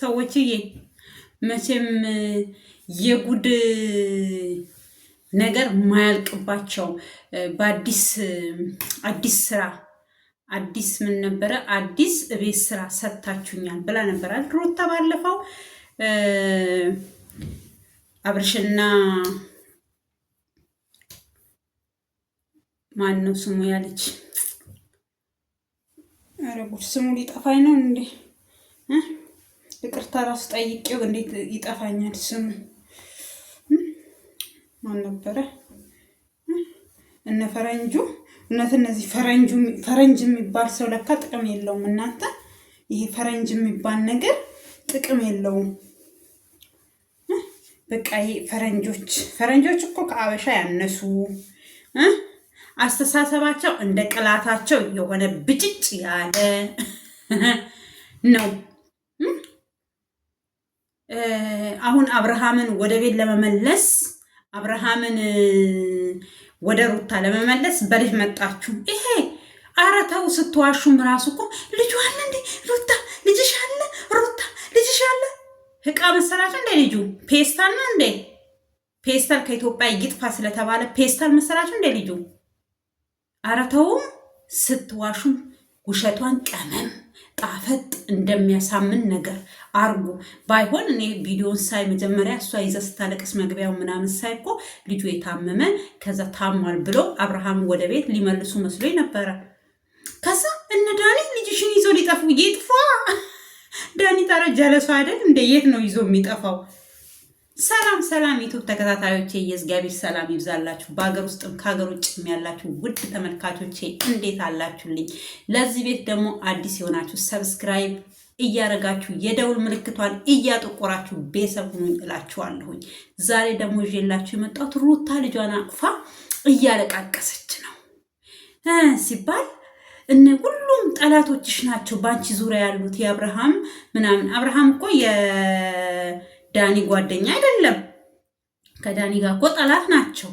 ሰዎችዬ መቼም የጉድ ነገር ማያልቅባቸው በአዲስ ስራ አዲስ ምን ነበረ አዲስ ቤት ስራ ሰጥታችሁኛል ብላ ነበር ሩታ ባለፈው አብርሽና ማን ነው ስሙ ያለች አረጉት ስሙ ሊጠፋኝ ነው እንዴ ይቅርታ ራስ ጠይቄው እንዴት ይጠፋኛል ስሙ ማን ነበረ እነ ፈረንጁ እነዚህ ፈረንጅ የሚባል ሰው ለካ ጥቅም የለውም እናንተ ይሄ ፈረንጅ የሚባል ነገር ጥቅም የለውም በቃ ይሄ ፈረንጆች እኮ ከአበሻ ያነሱ አስተሳሰባቸው እንደ ቅላታቸው የሆነ ብጭጭ ያለ ነው አሁን አብርሃምን ወደ ቤት ለመመለስ አብርሃምን ወደ ሩታ ለመመለስ በልጅ መጣችሁ ይሄ አረታው ስትዋሹም ራሱ እኮ ልጅ አለ እንዴ ሩታ ልጅሽ አለ ሩታ ልጅሽ አለ ህቃ መሰላችሁ እንደ ልጁ ፔስታል ነው እንዴ ፔስታል ከኢትዮጵያ ይጥፋ ስለተባለ ፔስታል መሰላችሁ እንደ ልጁ አረታው ስትዋሹም ውሸቷን ቀመም ጣፈጥ እንደሚያሳምን ነገር አርጉ ባይሆን እኔ ቪዲዮን ሳይ መጀመሪያ እሷ ይዘ ስታለቅስ መግቢያው ምናምን ሳይ እኮ ልጁ የታመመ ከዛ ታሟል ብሎ አብርሃም ወደ ቤት ሊመልሱ መስሎኝ ነበረ ከዛ እነ ዳኒ ልጅሽን ይዞ ሊጠፉ ይጥፋ ዳኒ ታረ ጀለሱ አይደል እንደ የት ነው ይዞ የሚጠፋው ሰላም ዩቲዩብ ተከታታዮቼ የእግዚአብሔር ሰላም ይብዛላችሁ በአገር ውስጥም ከሀገር ውጭም ያላችሁ ውድ ተመልካቾቼ እንዴት አላችሁልኝ ለዚህ ቤት ደግሞ አዲስ የሆናችሁ ሰብስክራይብ እያረጋችሁ የደውል ምልክቷን እያጠቆራችሁ ቤተሰብ ሁኑኝ እላችኋለሁኝ ዛሬ ደግሞ ይዤላችሁ የመጣሁት ሩታ ልጇን አቅፋ እያለቃቀሰች ነው ሲባል እነ ሁሉም ጠላቶችሽ ናቸው ባንቺ ዙሪያ ያሉት የአብርሃም ምናምን አብርሃም እኮ ዳኒ ጓደኛ አይደለም ከዳኒ ጋር እኮ ጠላት ናቸው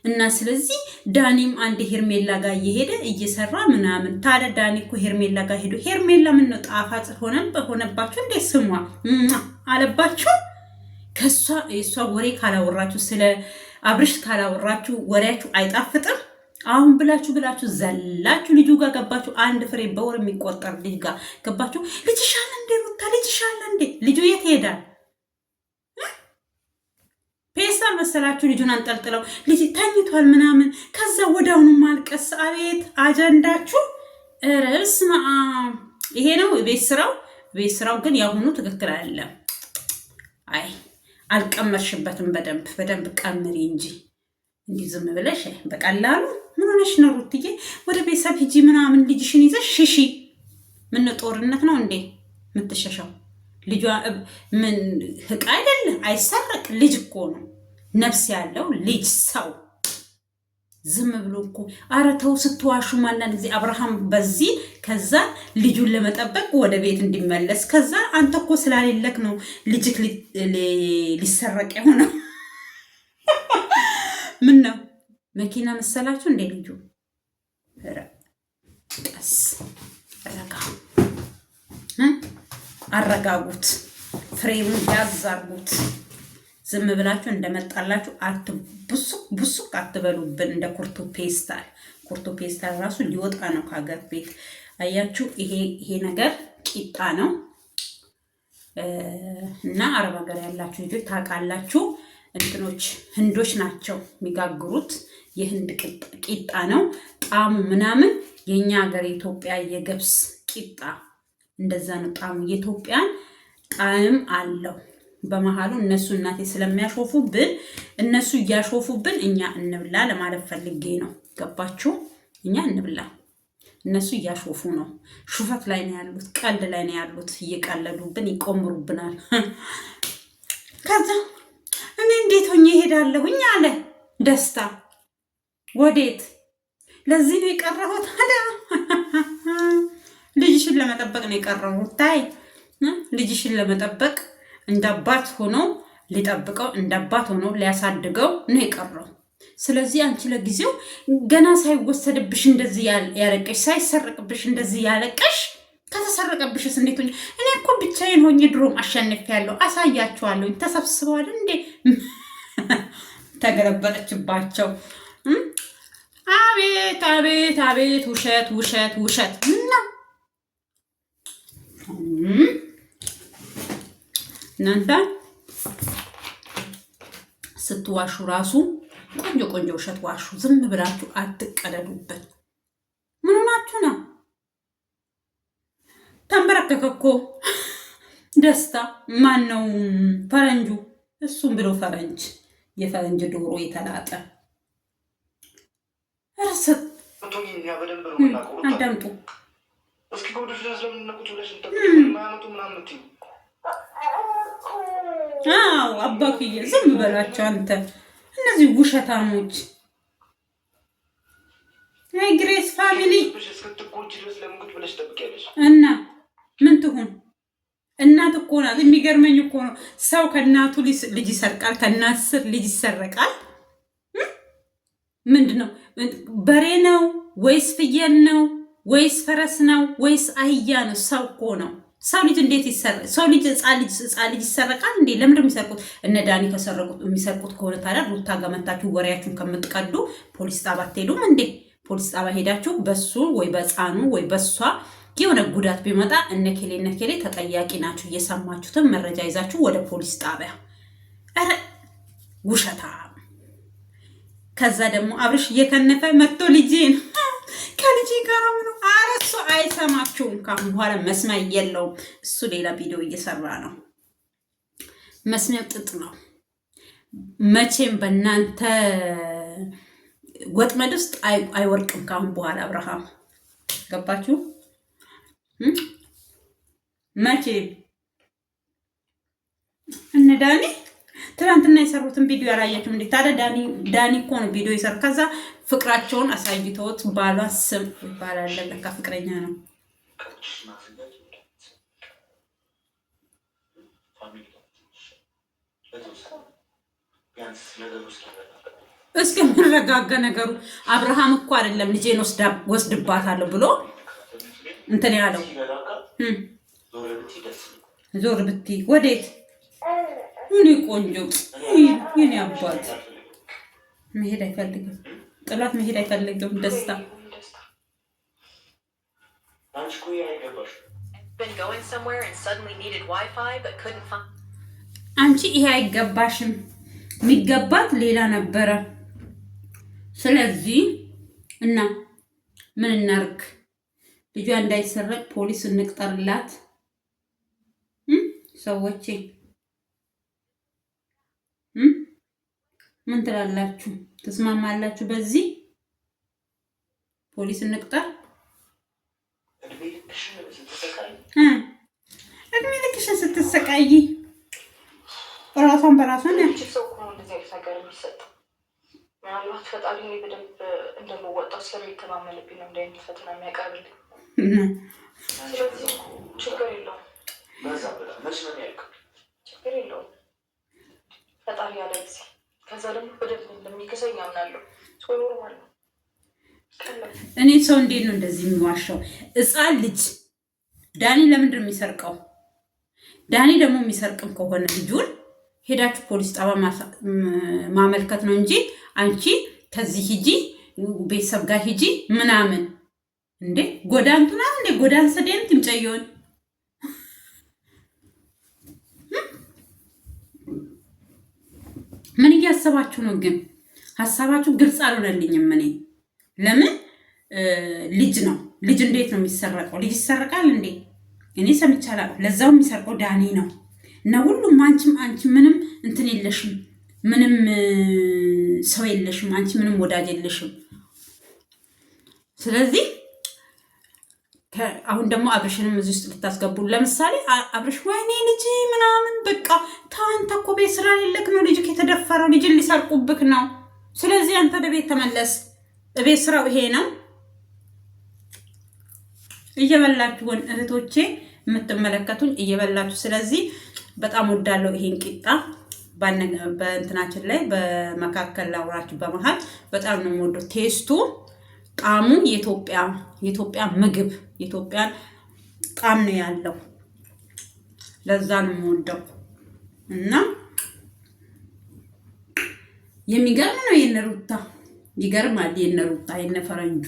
እና ስለዚህ ዳኒም አንድ ሄርሜላ ጋር እየሄደ እየሰራ ምናምን ታዲያ ዳኒ እኮ ሄርሜላ ጋር ሄዶ ሄርሜላ ምን ነው ጣፋጭ ሆነባችሁ እንዴ ስሟ አለባችሁ የሷ ወሬ ካላወራችሁ ስለ አብርሽ ካላወራችሁ ወሬያችሁ አይጣፍጥም አሁን ብላችሁ ዘላችሁ ልጁ ጋር ገባችሁ አንድ ፍሬ በወር የሚቆጠር ልጅ ጋር ገባችሁ ልጅሻለ እንዴ ሩታ ልጅሻለ እንዴ ልጁ የት ሄዳል ፔስታል መሰላችሁ ልጁን አንጠልጥለው ልጅ ተኝቷል ምናምን ከዛ ወዳውኑ ማልቀስ አቤት አጀንዳችሁ ርስማ ይሄ ነው ቤት ስራው ግን ያሁኑ ትክክል አይደለም አይ አልቀመርሽበትም በደንብ ቀምሪ እንጂ እንዲህ ዝም ብለሽ በቀላሉ ምን ሆነሽ ነው ሩትዬ ወደ ቤተሰብ ሂጂ ምናምን ልጅሽን ይዘሽ ሽሺ ምን ጦርነት ነው እንዴ የምትሸሻው ልጇ ምን ህቃ አይደለም አይሰረቅ ልጅ እኮ ነው ነፍስ ያለው ልጅ ሰው ዝም ብሎ እኮ አረተው ስትዋሹ ማንኛውም ጊዜ አብርሃም በዚህ ከዛ ልጁን ለመጠበቅ ወደ ቤት እንዲመለስ ከዛ አንተ እኮ ስላልለክ ነው ልጅክ ሊሰረቅ የሆነው ምን ነው መኪና መሰላችሁ እንደ ልጁ ቀስ አረጋጉት ፍሬሙን ያዛርጉት ዝም ብላችሁ እንደመጣላችሁ አትቡሱቅ አትበሉብን እንደ ኩርቱ ፔስታል ራሱ ሊወጣ ነው ከሀገር ቤት አያችሁ ይሄ ነገር ቂጣ ነው እና አረብ ሀገር ያላችሁ ልጆች ታውቃላችሁ እንትኖች ህንዶች ናቸው የሚጋግሩት የህንድ ቂጣ ነው ጣሙ ምናምን የኛ ሀገር ኢትዮጵያ የገብስ ቂጣ እንደዛ ነው ጣሙ የኢትዮጵያን ጣዕም አለው በመሃሉ እነሱ እናቴ ስለሚያሾፉብን እነሱ እያሾፉብን እኛ እንብላ ለማለት ፈልጌ ነው ገባችሁ እኛ እንብላ እነሱ እያሾፉ ነው ሹፈት ላይ ነው ያሉት ቀልድ ላይ ነው ያሉት እየቀለዱብን ይቆምሩብናል ከዛ እኔ እንዴት ሆኜ እሄዳለሁኝ አለ ደስታ ወዴት ለዚህ ነው የቀረሁት ታዲያ ልጅሽን ለመጠበቅ ነው የቀረሁት ታይ ልጅሽን ለመጠበቅ እንዳባት ሆኖ ሊጠብቀው እንዳባት ሆኖ ሊያሳድገው ነው የቀረው ስለዚህ አንቺ ለጊዜው ገና ሳይወሰድብሽ እንደዚህ ያለቀሽ ሳይሰረቅብሽ እንደዚህ ያለቀሽ ከተሰረቀብሽስ እንዴት ሆኜ? እኔ እኮ ብቻዬን ሆኜ ድሮም አሸንፌያለሁ። አሳያችኋለሁ። ተሰብስበዋል እንዴ? ተገለበጠችባቸው። አቤት አቤት አቤት! ውሸት ውሸት ውሸት! ምነው እናንተ ስትዋሹ ራሱ ቆንጆ ቆንጆ ውሸት ዋሹ። ዝም ብላችሁ አትቀደዱበት። ምን ሆናችሁ ነው? ተንበረከከ እኮ ደስታ። ማን ነው ፈረንጁ? እሱም ብሎ ፈረንጅ፣ የፈረንጅ ዶሮ የተላጠ ረሰት። አዳምጡ። አዎ አባክዬ ዝም በላቸው አንተ። እነዚህ ውሸታሞች። አይ ግሬስ ፋሚሊ እና ምን ትሁን? እናት እኮ ናት። የሚገርመኝ እኮ ነው ሰው ከእናቱ ልጅ ይሰርቃል፣ ከእናት ስር ልጅ ይሰረቃል። ምንድን ነው? በሬ ነው ወይስ ፍየል ነው ወይስ ፈረስ ነው ወይስ አህያ ነው? ሰው እኮ ነው። ሰው ልጅ እንዴት ይሰረቃል? ሰው ልጅ ህፃን ልጅ ይሰረቃል እንዴ? ለምንድን ነው የሚሰርቁት? እነ ዳኒ ከሰረቁት የሚሰርቁት ከሆነ ታዲያ ሩታ ጋር መታችሁ ወሬያችሁን ከምትቀዱ ፖሊስ ጣቢያ አትሄዱም እንዴ? ፖሊስ ጣቢያ ሄዳችሁ በሱ ወይ በህፃኑ ወይ በሷ የሆነ ጉዳት ቢመጣ እነኬሌ ተጠያቂ ናችሁ። እየሰማችሁትን መረጃ ይዛችሁ ወደ ፖሊስ ጣቢያ። ኧረ ውሸታ። ከዛ ደግሞ አብርሽ እየከነፈ መጥቶ ልጄን ከልጄ ጋር ምኑ አረሱ አይሰማችሁም። ካሁን በኋላ መስሚያ የለውም። እሱ ሌላ ቪዲዮ እየሰራ ነው። መስሚያው ጥጥ ነው። መቼም በእናንተ ወጥመድ ውስጥ አይወርቅም ካሁን በኋላ አብርሃም። ገባችሁ? መቼም እነ ዳኒ ትናንትና የሰሩትን ቪዲዮ ያላያችሁም እንዴ? ታዲያ ዳኒ እኮ ነው ቪዲዮ የሰሩ። ከዛ ፍቅራቸውን አሳይተውት ባሏ ስም ይባላል ለካ ፍቅረኛ ነው። እስኪ ምንረጋጋ ነገሩ። አብርሃም እኮ አይደለም ልጄን ወስድባታለሁ ብሎ እንትን ያለው። ዞር ብቲ ወዴት? እኔ ቆንጆ የኔ አባት መሄድ አይፈልግም። ጥላት መሄድ አይፈልግም። ደስታ አንቺ ይሄ አይገባሽም። የሚገባት ሌላ ነበረ። ስለዚህ እና ምን እናርግ? ልጇ እንዳይሰረቅ ፖሊስ እንቅጠርላት። ሰዎቼ ምን ትላላችሁ? ተስማማላችሁ? በዚህ ፖሊስ እንቅጠር? እድሜ ልክሽን ስትሰቃይ ራሷን በራሷን ምናልባት ፈጣሪ እኔ በደንብ እንደምወጣው ስለሚተማመንብኝ ነው እንዳይነት ፈተና የሚያቀርብልኝ። ስለዚህ ችግር የለውም፣ ችግር የለውም። ፈጣሪ ያለ ጊዜ ከዛ ደግሞ በደንብ እንደሚከሰኝ አምናለሁ። ኖርማል ነው። እኔ ሰው እንዴት ነው እንደዚህ የሚዋሻው? ሕፃን ልጅ ዳኒ ለምንድን ነው የሚሰርቀው? ዳኒ ደግሞ የሚሰርቅም ከሆነ ልጁን ሄዳችሁ ፖሊስ ጣቢያ ማመልከት ነው እንጂ አንቺ ከዚህ ሂጂ ቤተሰብ ጋር ሂጂ ምናምን እንዴ ጎዳንቱና እንዴ ጎዳን ሰደን ትምጨየውን ምን እያሰባችሁ ነው? ግን ሀሳባችሁ ግልጽ አልሆነልኝም። እኔ ለምን ልጅ ነው ልጅ እንዴት ነው የሚሰረቀው? ልጅ ይሰረቃል እንዴ? እኔ ሰምቻለሁ። ለዛው የሚሰርቀው ዳኒ ነው እና ሁሉም አንቺ ምንም እንትን የለሽም፣ ምንም ሰው የለሽም፣ አንቺ ምንም ወዳጅ የለሽም። ስለዚህ አሁን ደግሞ አብርሽንም እዚህ ውስጥ ልታስገቡ። ለምሳሌ አብርሽ ወይኔ ልጅ ምናምን በቃ ታንተ እኮ ቤት ስራ ሌለክ ነው ልጅ የተደፈረው፣ ልጅን ሊሰርቁብክ ነው። ስለዚህ አንተ ወደ ቤት ተመለስ። ቤት ስራው ይሄ ነው። እየበላችሁን እህቶቼ የምትመለከቱኝ እየበላችሁ። ስለዚህ በጣም ወዳለው ይሄን ቂጣ በእንትናችን ላይ በመካከል ላውራችሁ በመሃል በጣም ነው የምወደው። ቴስቱ ጣዕሙ የኢትዮጵያ ምግብ የኢትዮጵያን ጣም ነው ያለው። ለዛ ነው የምወደው እና የሚገርም ነው የነ ሩታ ይገርማል። የነ ሩታ የነ ፈረንጁ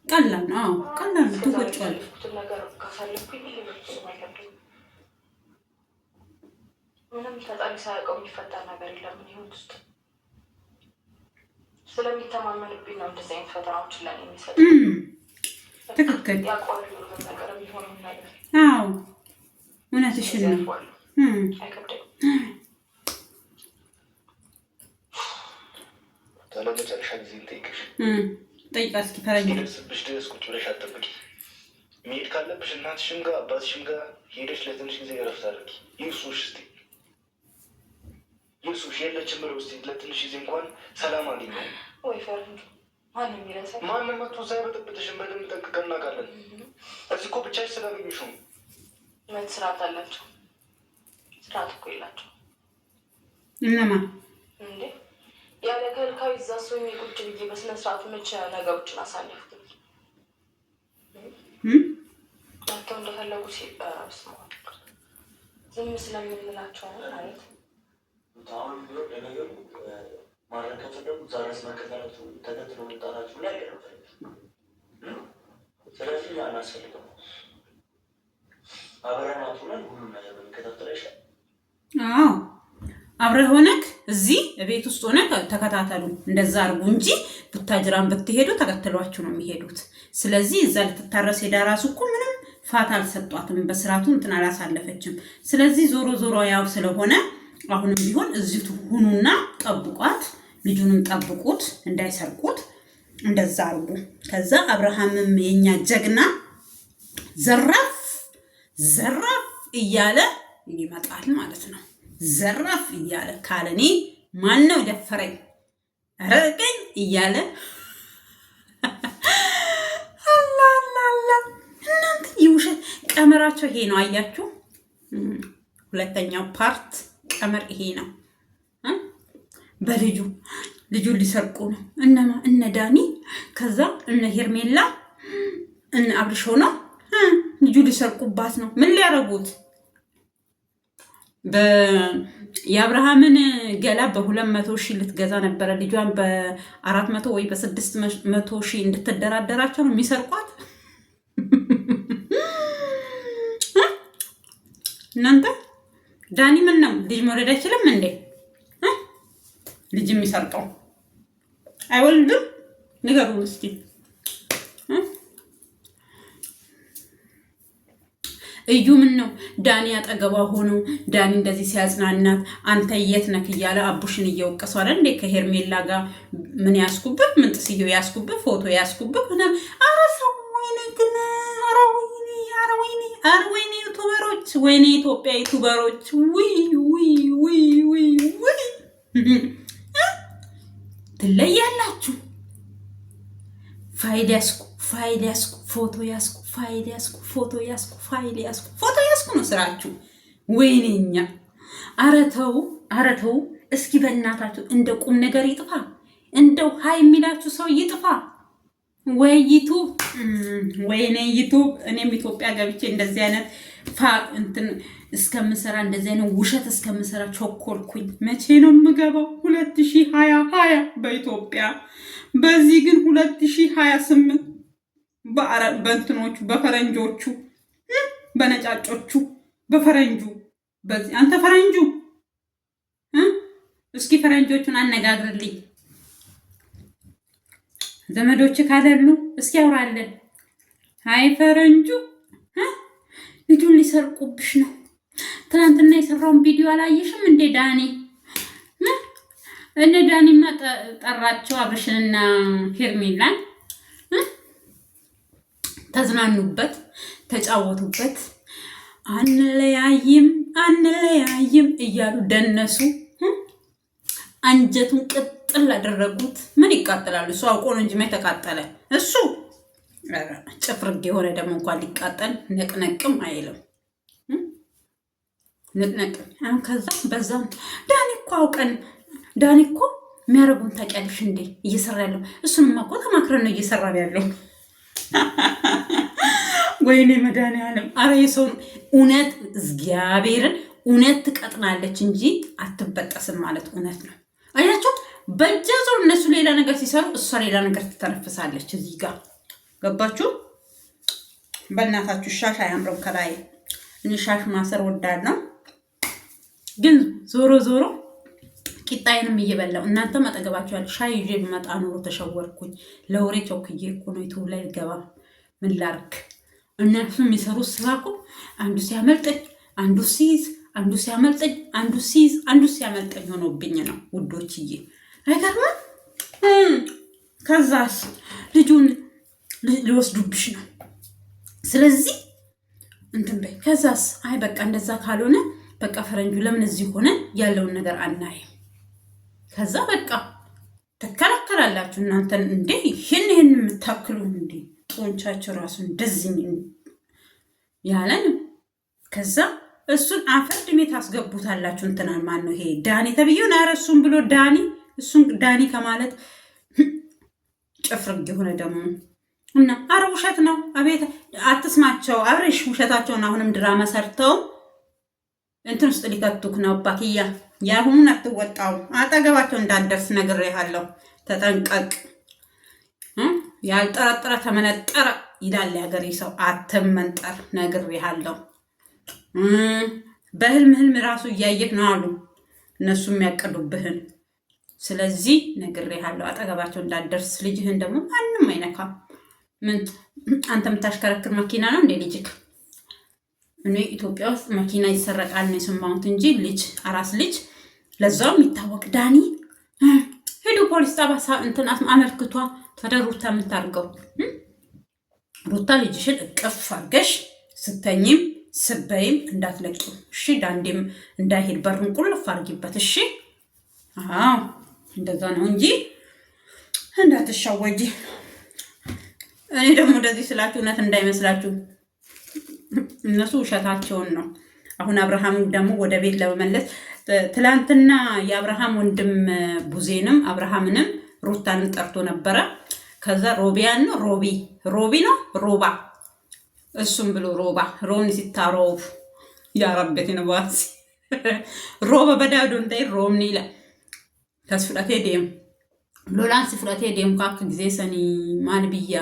ቀላል ነው። ቀላል ትወጫለሽ። ምንም ፈጣሪ ሳያውቀው የሚፈጠር ነገር የለም። ይሁን ውስጥ ስለሚተማመንብኝ ነው እንደዚህ አይነት ፈተናዎችን ለኔ የሚሰጥ። ትክክል። ያቋሉ ነገር ቢሆን ነገር አዎ እውነትሽን ነው። አይከብድም። ለመጨረሻ ጊዜ ልጠይቅሽ። ጠይቃ እስኪ ፈረንጅ ደርስብሽ ድረስ ቁጭ ብለሽ አትጠብቂ። መሄድ ካለብሽ እናትሽም ጋር አባትሽም ጋር ሄደሽ ለትንሽ ጊዜ እረፍት አድርጊ። ይርሱሽ እስኪ ይርሱሽ። የለችም ብለው እስኪ ለትንሽ ጊዜ እንኳን ሰላም አግኘ። ወይ ፈረንጁ ማንም ይረሳል። ማንም መጥቶ እዛ አይበጠብጥሽም። በደንብ ጠንቅቀን እናውቃለን። እዚህ እኮ ብቻሽ ስላገኙሽም መት ስርዓት አላቸው። ስርዓት እኮ የላቸው። እነማ እንዴ ያለ ከልካዊ እዛ ሰው ቁጭ ብዬ በስነ ስርዓት መቼ ነገሮችን አሳለፍኩ። መጥተው እንደፈለጉ ሲበስማ ዝም ስለምንላቸው ማለት አሁን ቢሆን ለነገሩ ማድረግ ከፈለጉ ዛሬስ መከተላቸው ተከትሎ መጣላቸው ላይ ስለዚህ አናስፈልግም። አብረናቱ ላይ ሁሉም ነገር በመከታተል አይሻልም? አዎ አብረህ ሆነክ እዚህ ቤት ውስጥ ሆነክ ተከታተሉ። እንደዛ አድርጉ እንጂ ቡታጅራን ብትሄዱ ተከትሏችሁ ነው የሚሄዱት። ስለዚህ እዛ ልትታረስ ሄዳ ራሱ እኮ ምንም ፋታ አልሰጧትም። በስርዓቱ እንትን አላሳለፈችም። ስለዚህ ዞሮ ዞሮ ያው ስለሆነ አሁንም ቢሆን እዚሁ ሁኑና ጠብቋት፣ ልጁንም ጠብቁት እንዳይሰርቁት። እንደዛ አርጉ። ከዛ አብርሃምም የኛ ጀግና ዘራፍ ዘራፍ እያለ ይመጣል ማለት ነው። ዘራፍ እያለ ካለኔ ማነው ደፈረኝ ረቀኝ እያለ አላላላ እናንተ የውሸት ቀመራቸው ይሄ ነው። አያችሁ፣ ሁለተኛው ፓርት ቀመር ይሄ ነው። ልጁን ሊሰርቁ ነው። እነማ እነ ዳኒ፣ ከዛ እነ ሄርሜላ፣ እነ አብርሾ ነው። ልጁ ሊሰርቁባት ነው። ምን ሊያረጉት? የአብርሃምን ገላ በ200,000 ልትገዛ ነበረ። ልጇን በ400 ወይ በ600,000 እንድትደራደራቸው ነው የሚሰርቋት። እናንተ ዳኒ ምን ነው ልጅ መውለድ አይችልም እንዴ? ልጅ የሚሰርቀው አይወልድም? ንገሩን እስኪ። እዩ ምን ነው ዳኒ አጠገቧ ሆኖ ዳኒ እንደዚህ ሲያጽናናት አንተ የት ነክ እያለ አቡሽን እየወቀሰው አይደል እንዴ? ከሄርሜላ ጋር ምን ያስኩብህ፣ ምን ጥስዮ ያስኩብህ፣ ፎቶ ያስኩብህ እና ኧረ ሰው ወይኔ ግን ኧረ ወይኔ ዩቱበሮች፣ ወይኔ ኢትዮጵያ ዩቱበሮች፣ ውይ ትለያላችሁ። ፋይል ያስኩ ፎቶ ያስኩ ፋይል ያስኩ ፎቶ ያስኩ ፋይል ያስኩ ፎቶ ያስኩ ነው ስራችሁ። ወይኔኛ ኧረ ተው እስኪ በእናታችሁ እንደ ቁም ነገር ይጥፋ። እንደው ሀይ የሚላችሁ ሰው ይጥፋ። ወይ ዩቱብ፣ ወይኔ ዩቱብ። እኔም ኢትዮጵያ ገብቼ እንደዚህ አይነት እንትን እስከምሰራ እንደዚህ አይነት ውሸት እስከምሰራ ቾኮልኩኝ። መቼ ነው የምገባው? 2020 በኢትዮጵያ። በዚህ ግን 2028 በእንትኖቹ በፈረንጆቹ በነጫጮቹ በፈረንጁ በዚህ አንተ ፈረንጁ እስኪ ፈረንጆቹን አነጋግርልኝ። ዘመዶች ካደሉ እስኪ አውራለን። አይ ፈረንጁ ልጁን ሊሰርቁብሽ ነው። ትናንትና የሰራውን ቪዲዮ አላየሽም እንዴ ዳኒ? እነ ዳኒማ ጠራቸው አብርሽንና ሄርሜላን፣ ተዝናኑበት፣ ተጫወቱበት። አንለያይም እያሉ ደነሱ። አንጀቱን ቅጥል አደረጉት። ምን ይቃጠላሉ? እሱ አውቆ ነው እንጂ ተቃጠለ። እሱ ጭፍርግ የሆነ ደግሞ እንኳን ሊቃጠል ነቅነቅም አይልም። ነቅነቅም አሁን ከዛ በዛም ዳኒ እኮ አውቀን የሚያደርጉን ታውቂያለሽ እንዴ? እየሰራ ያለው እሱንማ እኮ ተማክረን ነው እየሰራ ያለው። ወይኔ መድኃኒዓለም። አረ የሰው እውነት እግዚአብሔርን እውነት ትቀጥናለች እንጂ አትበጠስም ማለት እውነት ነው። አያችሁ በእጃ ሰው እነሱ ሌላ ነገር ሲሰሩ እሷ ሌላ ነገር ትተነፍሳለች። እዚህ ጋር ገባችሁ? በእናታችሁ ሻሽ አያምርም ከላይ። እኔ ሻሽ ማሰር ወዳለሁ፣ ግን ዞሮ ዞሮ ቂጣዬንም እየበላው እናንተም አጠገባችሁ ያለ ሻይ ይዤ ብመጣ ኖሮ ተሸወርኩኝ። ለወሬ ቸኩዬ እኮ ነው ዩቱብ ላይ ልገባ። ምን ላርክ? እነሱ የሚሰሩት ስራ እኮ አንዱ ሲያመልጠኝ አንዱ ሲይዝ፣ አንዱ ሲያመልጠኝ አንዱ ሲይዝ፣ አንዱ ሲያመልጠኝ ሆኖብኝ ነው ውዶችዬ። አይገርምም? ከዛስ ልጁን ሊወስዱብሽ ነው። ስለዚህ እንትን በይ። ከዛስ አይ በቃ እንደዛ ካልሆነ በቃ ፈረንጁ ለምን እዚህ ሆነ ያለውን ነገር አናይም። ከዛ በቃ ትከራከራላችሁ እናንተን እንዴ ይህን የምታክሉ እንዴ ጦንቻቸው ራሱ እንደዚህ ያለን። ከዛ እሱን አፈር ድሜ ታስገቡታላችሁ። እንትናን ማን ነው ይሄ ዳኒ ተብዬውን? ኧረ እሱን ብሎ ዳኒ እሱን ዳኒ ከማለት ጭፍርግ የሆነ ደግሞ እና አረ ውሸት ነው። አቤት አትስማቸው። አብሬሽ ውሸታቸውን አሁንም ድራማ ሰርተው እንትን ውስጥ ሊከቱክ ነው። አባክያ ያሁኑን አትወጣው። አጠገባቸው እንዳትደርስ ነግሬሃለሁ። ተጠንቀቅ። ያልጠረጠረ ተመነጠረ ይላል የሀገሬ ሰው። አትመንጠር ነግሬሃለሁ። በህልም ራሱ እያየህ ነው አሉ እነሱ የሚያቀዱብህን። ስለዚህ ነግሬሃለሁ አጠገባቸው እንዳትደርስ። ልጅህን ደግሞ ማንም አይነካም። ምን አንተ የምታሽከረክር መኪና ነው እንዴ ልጅክ? እኔ ኢትዮጵያ ውስጥ መኪና ይሰረቃል ነው የሰማሁት እንጂ ልጅ አራስ ልጅ ለዛው የሚታወቅ ዳኒ ሄዱ ፖሊስ ጣቢያ እንትን አመልክቷ ተደሩታ የምታርገው ሩታ ልጅሽን እቅፍ አርገሽ ስተኝም ስበይም እንዳትለቂው እሺ። ዳንዴም እንዳይሄድ በሩን ቁልፍ አርጊበት እሺ። አዎ እንደዛ ነው እንጂ እንዳትሻወጂ። እኔ ደግሞ እንደዚህ ስላችሁ እውነት እንዳይመስላችሁ እነሱ ውሸታቸውን ነው። አሁን አብርሃም ደግሞ ወደ ቤት ለመመለስ ትላንትና የአብርሃም ወንድም ቡዜንም አብርሃምንም ሩታንም ጠርቶ ነበረ። ከዛ ሮቢያን ነው ሮቢ ነው ሮባ እሱም ብሎ ሮባ ሮኒ ሲታሮብ ያረበት ነባስ ሮባ በዳዶ እንታይ ሮምኒ ላ ተስፍራቴ ዴም ሎላን ስፍራቴ ዴም ካክ ጊዜ ሰኒ ማን ብያ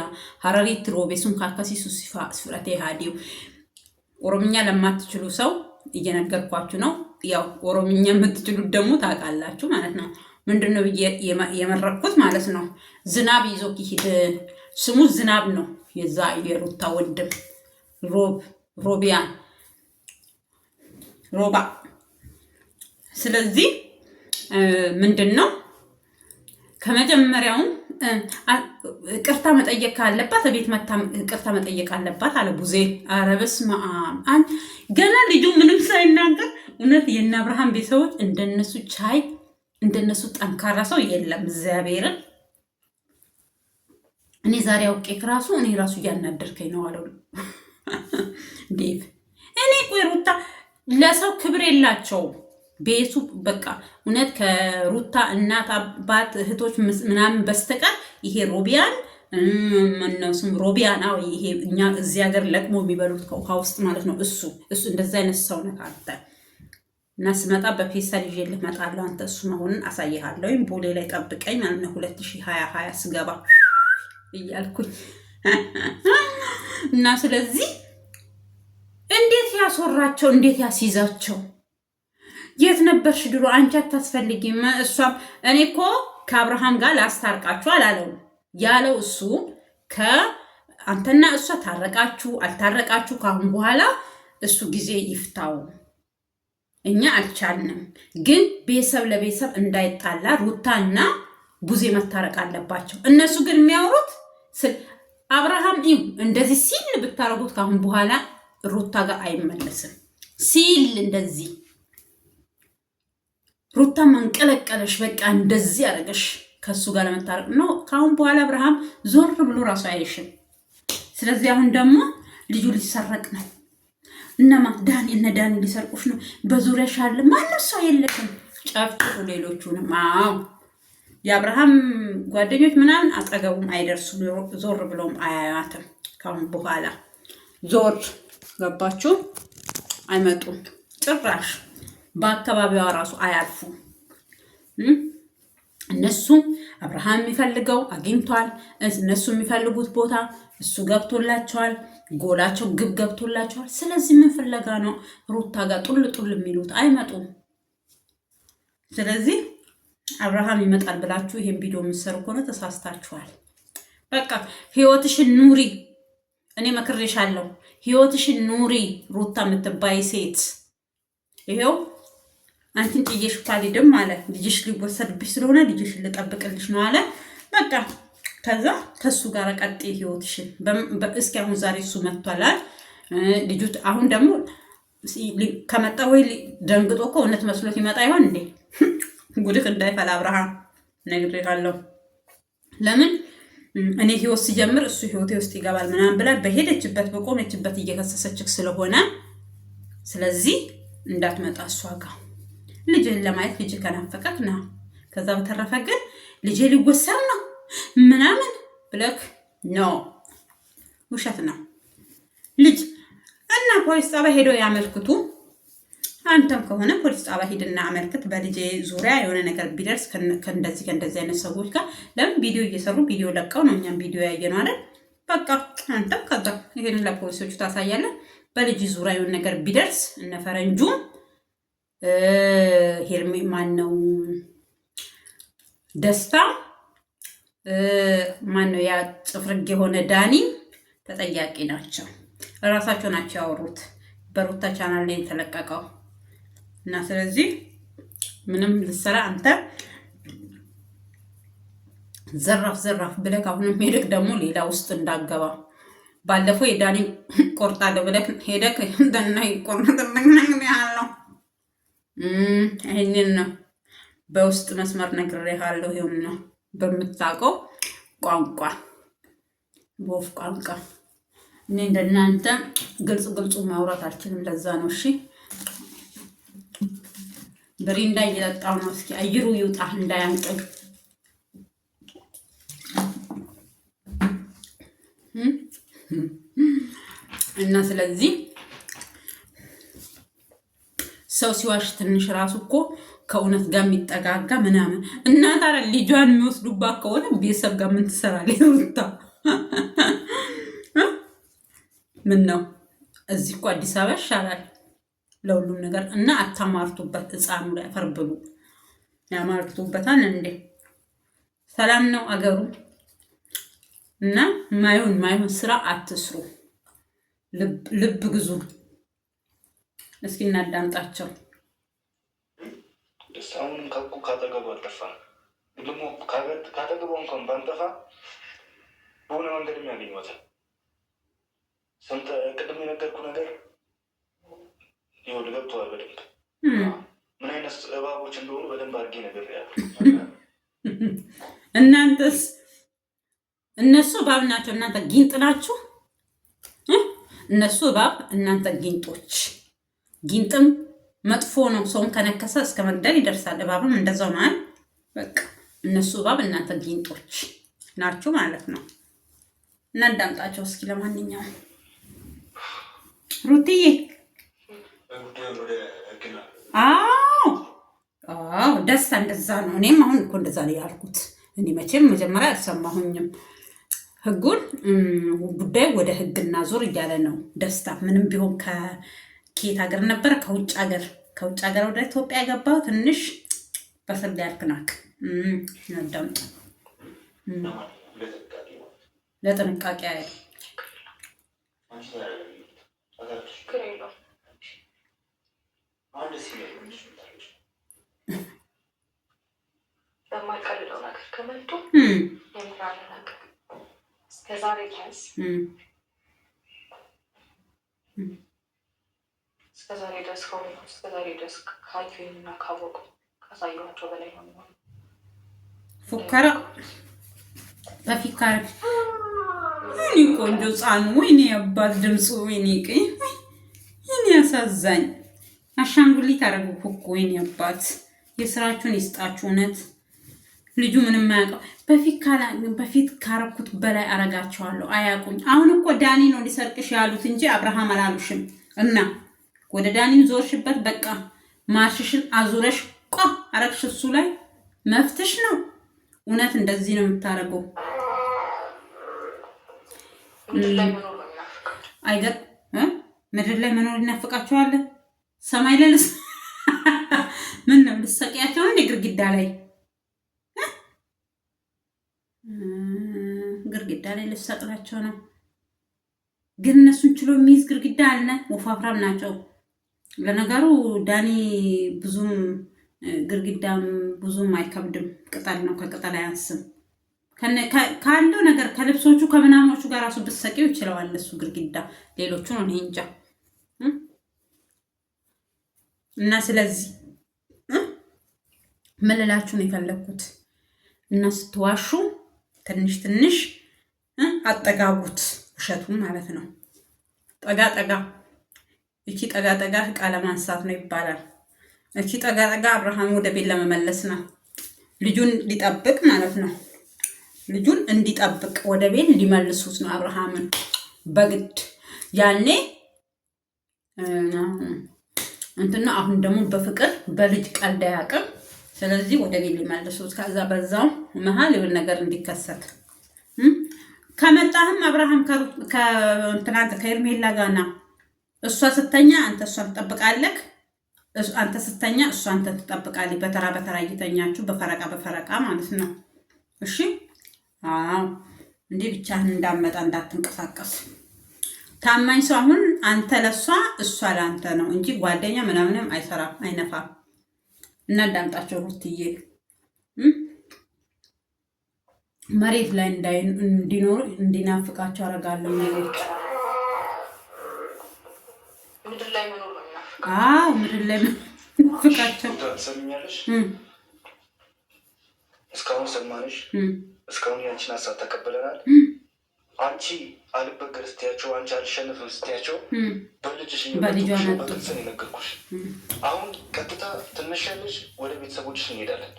ሀረሪት ሮቤ ሱን ካከሲሱ ስፍራቴ ሃዲው ኦሮምኛ ለማትችሉ ሰው እየነገርኳችሁ ነው። ያው ኦሮምኛ የምትችሉት ደግሞ ታውቃላችሁ ማለት ነው። ምንድነው የመረኩት ማለት ነው። ዝናብ ይዞ ይሄድ ስሙ ዝናብ ነው። የዛ የሩታ ወንድም ሮቢያን ሮባ። ስለዚህ ምንድነው ከመጀመሪያው ቅርታ መጠየቅ ካለባት ቤት መታ ቅርታ መጠየቅ አለባት አለ ቡዜ። ኧረ በስመ አብ ገና ልጁ ምንም ሳይናገር እውነት የእነ አብርሃም ቤተሰቦች እንደነሱ ቻይ እንደነሱ ጠንካራ ሰው የለም። እግዚአብሔርን እኔ ዛሬ አውቄ ከራሱ እኔ ራሱ እያናደርከኝ ነው አለው ዴቭ። እኔ ቆይ ሩታ ለሰው ክብር የላቸው ቤቱ በቃ እውነት ከሩታ እናት አባት እህቶች ምናምን በስተቀር ይሄ ሮቢያን ምንነውስም ሮቢያን አው ይሄ እኛ እዚህ ሀገር ለቅሞ የሚበሉት ከውሃ ውስጥ ማለት ነው። እሱ እንደዛ አይነት ሰው ነው አንተ። እና ስመጣ በፌስታል ይዤ ልመጣለሁ። አንተ እሱ መሆኑን አሳይሃለሁ። ቦሌ ላይ ጠብቀኝ ማለት ነው 2020 ስገባ እያልኩኝ እና ስለዚህ እንዴት ያስወራቸው እንዴት ያስይዛቸው። የት ነበርሽ ድሮ አንቺ አታስፈልጊም። እሷም እኔ እኮ ከአብርሃም ጋር ላስታርቃችሁ አላለው ያለው እሱ ከአንተና እሷ ታረቃችሁ አልታረቃችሁ ካሁን በኋላ እሱ ጊዜ ይፍታው። እኛ አልቻልንም፣ ግን ቤተሰብ ለቤተሰብ እንዳይጣላ ሩታና ቡዜ መታረቅ አለባቸው። እነሱ ግን የሚያወሩት አብርሃም እንደዚህ ሲል ብታረጉት ካሁን በኋላ ሩታ ጋር አይመለስም ሲል እንደዚህ ሩታ መንቀለቀለሽ በቃ እንደዚህ ያደረገሽ ከሱ ጋር ለመታረቅ ነው። ካሁን በኋላ አብርሃም ዞር ብሎ ራሱ አይሽም። ስለዚህ አሁን ደግሞ ልጁ ሊሰረቅ ነው። እነማ እነ ዳኒ ሊሰርቁሽ ነው። በዙሪያሽ አለ ማንም ሰው የለሽም። ጨፍጭፉ ሌሎቹንም። አዎ የአብርሃም ጓደኞች ምናምን አጠገቡም አይደርሱም። ዞር ብለውም አያያትም። ካሁን በኋላ ዞር ገባችሁ? አይመጡም ጭራሽ በአካባቢዋ ራሱ አያልፉም። እነሱ አብርሃም የሚፈልገው አግኝቷል። እነሱ የሚፈልጉት ቦታ እሱ ገብቶላቸዋል። ጎላቸው ግብ ገብቶላቸዋል። ስለዚህ ምን ፍለጋ ነው ሩታ ጋር ጡል ጡል የሚሉት? አይመጡም። ስለዚህ አብርሃም ይመጣል ብላችሁ ይሄን ቪዲዮ የምትሰሩ ከሆነ ተሳስታችኋል። በቃ ህይወትሽን ኑሪ። እኔ መክሬሻለሁ። ህይወትሽን ኑሪ ሩታ የምትባይ ሴት። ይሄው አንቺን ጥዬሽ ካልሄድም አለ ልጅሽ ሊወሰድብሽ ስለሆነ ልጅሽን ልጠብቅልሽ ነው አለ። በቃ ከዛ ከሱ ጋር ቀጥ ህይወትሽን እስኪ አሁን ዛሬ እሱ መጥቷላል ልጁ። አሁን ደግሞ ከመጣ ወይ ደንግጦ እኮ እውነት መስሎት ይመጣ ይሆን እንዴ? ጉድክ እንዳይፈላ አብርሃም ነግሬሃለሁ። ለምን እኔ ህይወት ሲጀምር እሱ ህይወቴ ውስጥ ይገባል ምናምን ብላ በሄደችበት በቆመችበት እየከሰሰችክ ስለሆነ ስለዚህ እንዳትመጣ እሷ ጋር ልጅህን ለማየት ልጅ ከናፈቀክ ና። ከዛ በተረፈ ግን ልጅ ሊወሰድ ነው ምናምን ብለክ ነው፣ ውሸት ነው። ልጅ እና ፖሊስ ጣቢያ ሄዶ ያመልክቱ። አንተም ከሆነ ፖሊስ ጣቢያ ሄድና አመልክት። በልጄ ዙሪያ የሆነ ነገር ቢደርስ ከእንደዚህ አይነት ሰዎች ጋር ለምን ቪዲዮ እየሰሩ ቪዲዮ ለቀው ነው እኛም ቪዲዮ ያየነው አይደል? በቃ አንተም ከዛ ይሄንን ለፖሊሶቹ ታሳያለን። በልጅ ዙሪያ የሆነ ነገር ቢደርስ እነ ፈረንጁ ሄርሜ ማነው ደስታ ማነው ያ ጽፍርግ የሆነ ዳኒ ተጠያቂ ናቸው። እራሳቸው ናቸው ያወሩት በሩታ ቻናል ላይ የተለቀቀው እና ስለዚህ ምንም ልሰራ አንተ ዘራፍ ብለህ አሁንም ሄደክ ደግሞ ሌላ ውስጥ እንዳገባ። ባለፈው የዳኒ ቆርጣለሁ ብለህ ሄደክ እንደና ይቆርጥልኝ ያለው ይሄንን ነው በውስጥ መስመር ነግሬሃለሁ። ይሁን ነው በምታውቀው ቋንቋ በወፍ ቋንቋ። እኔ እንደናንተ ግልጹ ማውራት አልችልም። ለዛ ነው እሺ። ብሪንዳ እየጠጣሁ ነው። እስኪ አየሩ ይውጣ እንዳያንቀኝ። እና ስለዚህ ሰው ሲዋሽ ትንሽ ራሱ እኮ ከእውነት ጋር የሚጠጋጋ ምናምን እና ታዲያ ልጇን የሚወስዱባት ከሆነ ቤተሰብ ጋር ምን ትሰራለች ሩታ? ምን ነው እዚህ እኮ አዲስ አበባ ይሻላል ለሁሉም ነገር። እና አታማርቱበት፣ ህፃኑ ላይ ፈርብሉ። ያማርቱበታል እንዴ? ሰላም ነው አገሩ። እና ማይሆን ስራ አትስሩ፣ ልብ ግዙ። እስኪ እናዳምጣቸው። አሁንም ካጠገቡ አልጠፋም። ደግሞ ካጠገቡ እንኳን ባንጠፋ በሆነ መንገድ የሚያገኘታል። ቅድም የነገርኩ ነገር ይኸውልህ ገብቶሃል በደንብ ምን አይነት እባቦች እንደሆኑ በደንብ አድርጌ ነገር ያለ። እናንተስ እነሱ እባብ ናቸው፣ እናንተ ጊንጥ ናችሁ። እነሱ እባብ፣ እናንተ ጊንጦች። ጊንጥም መጥፎ ነው፣ ሰውን ከነከሰ እስከ መግደል ይደርሳል። እባብም እንደዛው ማለት በቃ እነሱ እባብ፣ እናንተ ጊንጦች ናችሁ ማለት ነው። እናዳምጣቸው እስኪ። ለማንኛውም ሩትዬ አዎ ደስታ እንደዛ ነው። እኔም አሁን እኮ እንደዛ ነው ያልኩት። እኔ መቼም መጀመሪያ አልሰማሁኝም። ህጉን ጉዳይ ወደ ህግና ዞር እያለ ነው ደስታ። ምንም ቢሆን ከየት ሀገር ነበረ? ከውጭ ሀገር ወደ ኢትዮጵያ የገባው ትንሽ በሰል ያልክናክ እናዳምጥ። ለጥንቃቄ ያለ በማይቀልለው ነገር ከመጡ የምራለ ነገር እስከዛሬ ድረስ ከሆኑ እስከዛሬ ድረስ ካዩኝና ካወቁ ካሳየኋቸው በላይ ነው የሚሆነው። ፉከራ በፊካር እኔ ቆንጆ ጻኑ ወይኔ አባት ድምፁ ወይኔ ቀይ ወይኔ ያሳዛኝ። አሻንጉሊት አደረጉ እኮ ወይኔ አባት። የስራችሁን ይስጣችሁ። እውነት ልጁ ምንም አያውቀው። በፊት ካረኩት በላይ አረጋቸዋለሁ። አያውቁኝ። አሁን እኮ ዳኒ ነው ሊሰርቅሽ ያሉት እንጂ አብርሃም አላሉሽም። እና ወደ ዳኒም ዞርሽበት። በቃ ማርሽሽን አዙረሽ ቋ አረግሽ። እሱ ላይ መፍትሽ ነው። እውነት እንደዚህ ነው የምታደርገው። አይገር ምድር ላይ መኖር ይናፍቃቸዋል። ሰማይ ላይ ምን ነው ልትሰቂያቸው እንደ ግርግዳ ላይ ልትሰቅላቸው ነው። ግን እነሱን ችሎ የሚይዝ ግርግዳ አለ። ወፋፍራም ናቸው። ለነገሩ ዳኒ ብዙም ግርግዳም ብዙም አይከብድም። ቅጠል ነው፣ ከቅጠል አያንስም። ካለው ነገር ከልብሶቹ ከምናሞቹ ጋር ራሱ ብትሰቂው ይችለዋል እሱ ግርግዳ። ሌሎቹ ነው እኔ እንጃ። እና ስለዚህ ምን ልላችሁ ነው የፈለግኩት፣ እና ስትዋሹ ትንሽ ትንሽ አጠጋጉት፣ ውሸቱን ማለት ነው። ጠጋ ጠጋ፣ እቺ ጠጋ ጠጋ ቃለ ማንሳት ነው ይባላል። እቺ ጠጋ ጠጋ አብርሃም ወደ ቤት ለመመለስ ነው፣ ልጁን ሊጠብቅ ማለት ነው። ልጁን እንዲጠብቅ ወደ ቤት ሊመልሱት ነው አብርሃምን በግድ። ያኔ እንትና አሁን ደግሞ በፍቅር በልጅ ቀልድ አያውቅም። ስለዚህ ወደ ቤት ሊመልሱት፣ ከዛ በዛው መሀል የሆነ ነገር እንዲከሰት ከመጣህም አብርሃም ከኤርሜላ ጋና እሷ ስተኛ አንተ እሷን ትጠብቃለህ፣ አንተ ስተኛ እሷ አንተ ትጠብቃለህ። በተራ በተራ እየተኛችሁ በፈረቃ በፈረቃ ማለት ነው። እሺ አዎ፣ እንዲህ ብቻህን እንዳመጣ እንዳትንቀሳቀስ። ታማኝ ሰው አሁን አንተ ለሷ እሷ ለአንተ ነው እንጂ ጓደኛ ምናምንም አይሰራም አይነፋም። እና እንዳምጣቸው ሩትዬ መሬት ላይ እንዲኖሩ እንዲናፍቃቸው አደርጋለሁ። ሌሎች ምድር ላይ መኖር ነው የሚናፍቃቸው። አዎ ምድር ላይ ናፍቃቸው። ሰምኛለሽ? እስካሁን ሰማንሽ። እስካሁን ያንቺን ሀሳብ ተቀበለናል። አንቺ አልበገር ስትያቸው፣ አንቺ አልሸነፍም ስትያቸው በልጅሽ በግልጽ ነው የነገርኩሽ። አሁን ቀጥታ ትነሻለሽ፣ ወደ ቤተሰቦችሽ እንሄዳለን።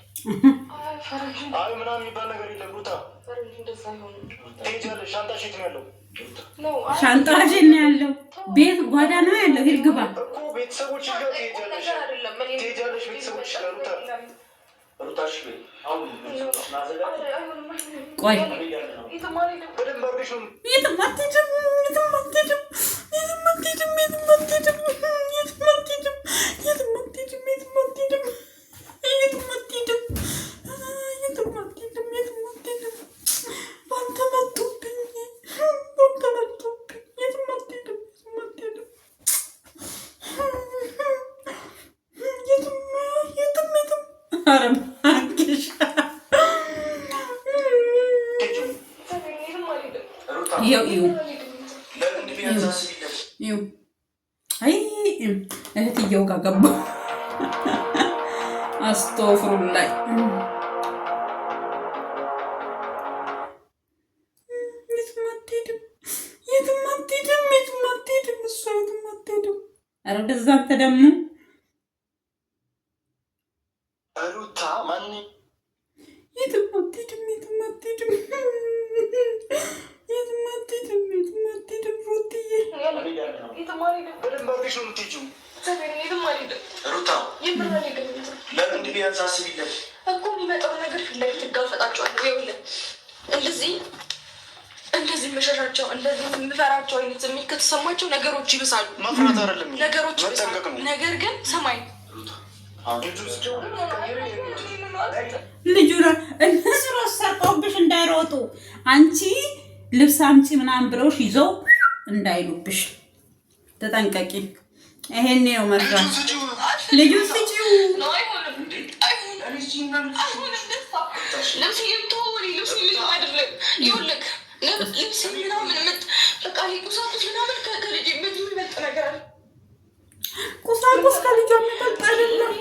አይ ምናምን የሚባል ነገር የለም ሩታ። ትሄጃለሽ። ሻንጣሽ የት ነው ያለው? ሻንጣሽ ነው ያለው ቤት ጓዳ ነው ያለው። ሂድ ግባ እኮ ቤተሰቦችሽ ጋር ትሄጃለሽ። ቤተሰቦችሽ ጋር ሩታ። ሩታሽ ቆይ በደንብ አድርገሽ ነው እህትየው ጋር ገባ። አስተፍሩላይ የትም አትሄድም። እሷ የትም አትሄድም። ኧረ ወደዛ አንተ ደግሞ ሩታ ማን የትም አትሄድም። ሩትዬ በደንብ አድርገሽ ነው የምትሄጂው። ሩታ ለምን እንዲህ ቢያንስ አስቢለት እኮ የሚመጣው ነገር ፊት ላይ ትጋፈጣቸዋለህ። ይኸውልህ እንደዚህ መሸሻቸው እንደዚህ የምፈራቸው አይነት ስሜት ከተሰማቸው ነገሮች ይብሳሉ። መፍራት አይደለም ነገሮች መጠንቀቅ ነው። ነገር ግን ሰማይ ልጁ እነሱ ሰርቀውብሽ እንዳይሮጡ አንቺ ልብስ አምጪ ምናምን ብለውሽ ይዘው እንዳይሉብሽ ተጠንቀቂ። ይሄን ነው መስራት። ልጁ ስጪው ቁሳቁስ ከልጇ የሚበልጥ አይደለም።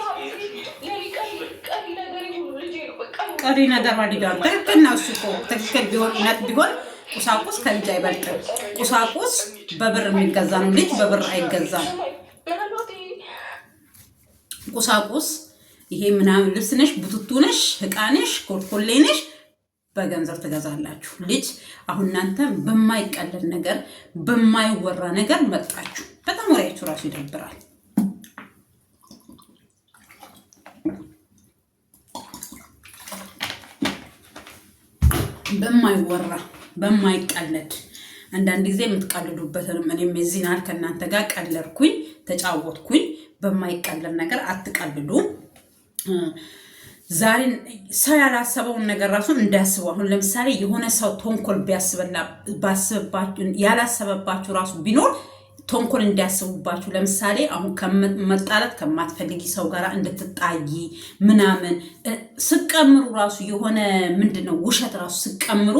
ቀሪ ነገር ባሊዳር ትክክል ነው። እሱ እኮ ትክክል ቢሆን እውነት ቢሆን ቁሳቁስ ከልጅ አይበልጥም። ቁሳቁስ በብር የሚገዛ ነው። ልጅ በብር አይገዛም። ቁሳቁስ ይሄ ምናምን ልብስ ነሽ፣ ቡትቱ ነሽ፣ ዕቃ ነሽ፣ ኮልኮሌ ነሽ በገንዘብ ትገዛላችሁ። ልጅ አሁን እናንተ በማይቀለል ነገር በማይወራ ነገር መጣችሁ። በጣም ወሬያችሁ ራሱ ይደብራል። በማይወራ በማይቀለድ አንዳንድ ጊዜ የምትቀልዱበትንም እኔም የዚህን ያህል ከእናንተ ጋር ቀለድኩኝ ተጫወትኩኝ። በማይቀለድ ነገር አትቀልዱ። ዛሬ ሰው ያላሰበውን ነገር ራሱ እንዳያስቡ። አሁን ለምሳሌ የሆነ ሰው ተንኮል ባስብባችሁ ያላሰበባችሁ ራሱ ቢኖር ተንኮል እንዲያስቡባችሁ። ለምሳሌ አሁን መጣላት ከማትፈልጊ ሰው ጋር እንድትጣይ ምናምን ስቀምሩ ራሱ የሆነ ምንድነው ውሸት ራሱ ስቀምሩ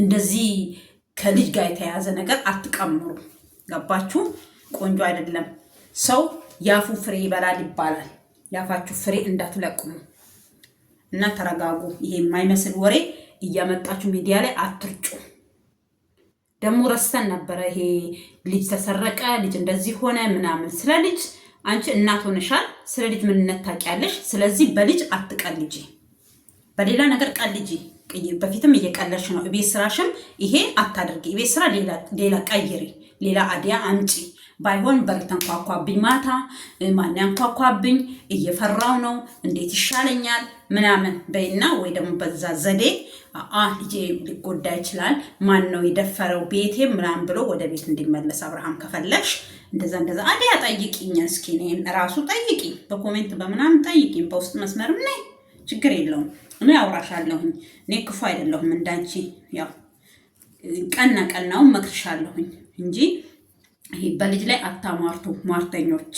እንደዚህ ከልጅ ጋር የተያያዘ ነገር አትቀምሩ። ገባችሁ? ቆንጆ አይደለም። ሰው ያፉ ፍሬ ይበላል ይባላል። ያፋችሁ ፍሬ እንዳትለቅሙ እና ተረጋጉ። ይሄ የማይመስል ወሬ እያመጣችሁ ሚዲያ ላይ አትርጩ። ደግሞ ረስተን ነበረ። ይሄ ልጅ ተሰረቀ፣ ልጅ እንደዚህ ሆነ ምናምን። ስለ ልጅ አንቺ እናት ሆነሻል። ስለ ልጅ ምንነት ታውቂያለሽ። ስለዚህ በልጅ አትቀልጂ፣ በሌላ ነገር ቀልጂ። በፊትም እየቀለድሽ ነው። ቤት ስራሽም ይሄ አታድርጊ። ቤት ስራ ሌላ ቀይሪ፣ ሌላ አዲያ አምጪ። ባይሆን በር ተንኳኳብኝ ማታ፣ ማን ያንኳኳብኝ፣ እየፈራው ነው፣ እንዴት ይሻለኛል ምናምን በይና፣ ወይ ደግሞ በዛ ዘዴ ልጄ ሊጎዳ ይችላል፣ ማን ነው የደፈረው ቤቴ ምናምን ብሎ ወደ ቤት እንዲመለስ አብርሃም ከፈለግሽ እንደዛ አዲያ ጠይቂኝ። እስኪ እኔን ራሱ ጠይቂ፣ በኮሜንት በምናምን ጠይቂኝ፣ በውስጥ መስመርም ነይ፣ ችግር የለውም። እኔ አውራሻለሁኝ። እኔ ክፉ አይደለሁም እንዳንቺ። ያው ቀናውን መክርሻለሁኝ እንጂ ይሄ በልጅ ላይ አታሟርቱ ሟርተኞች።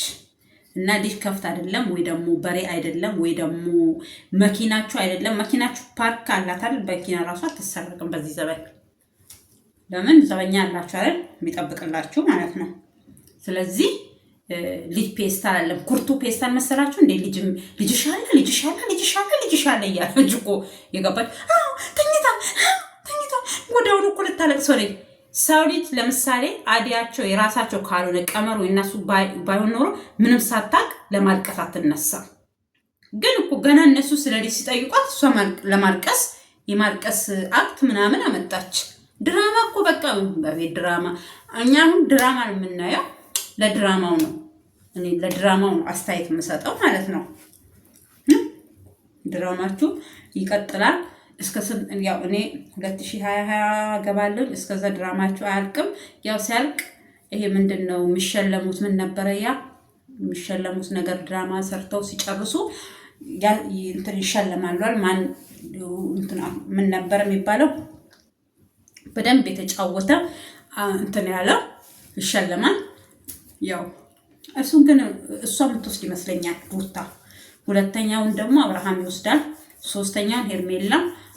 እና ልጅ ከፍት አይደለም ወይ ደግሞ በሬ አይደለም ወይ ደግሞ መኪናችሁ አይደለም። መኪናችሁ ፓርክ አላታል። መኪና ራሱ አትሰረቅም በዚህ ዘበን። ለምን ዘበኛ አላችሁ አይደል የሚጠብቅላችሁ ማለት ነው። ስለዚህ ልጅ ፔስታል አለም ኩርቱ ፔስታል መሰላችሁ እንዴ? ልጅሻለ እያለች እኮ የገባች ተኝታ ወዲያውኑ እኮ ልታለቅስ ወደ ሰው ልጅ ለምሳሌ አዲያቸው የራሳቸው ካልሆነ ቀመሩ የእነሱ ባይሆን ኖሮ ምንም ሳታቅ ለማልቀስ አትነሳ። ግን እኮ ገና እነሱ ስለ ልጅ ሲጠይቋት እሷ ለማልቀስ የማልቀስ አክት ምናምን አመጣች። ድራማ እኮ በቃ በቤት ድራማ። እኛ አሁን ድራማ ነው የምናየው። ለድራማው ነው እኔ ለድራማው ነው አስተያየት የምሰጠው ማለት ነው። ድራማችሁ ይቀጥላል። ያው እኔ 2020 ገባለሁ። እስከዛ ድራማችሁ አያልቅም። ያው ሲያልቅ ይሄ ምንድነው የሚሸለሙት? ምን ነበረ ያ የሚሸለሙት ነገር? ድራማ ሰርተው ሲጨርሱ እንትን ይሸለማሉ። ማን እንትን ምን ነበረ የሚባለው? በደንብ የተጫወተ እንትን ያለው ይሸለማል። ያው እሱን ግን እሷ የምትወስድ ይመስለኛል ሩታ። ሁለተኛውን ደግሞ አብርሃም ይወስዳል። ሶስተኛውን ሄርሜላ፣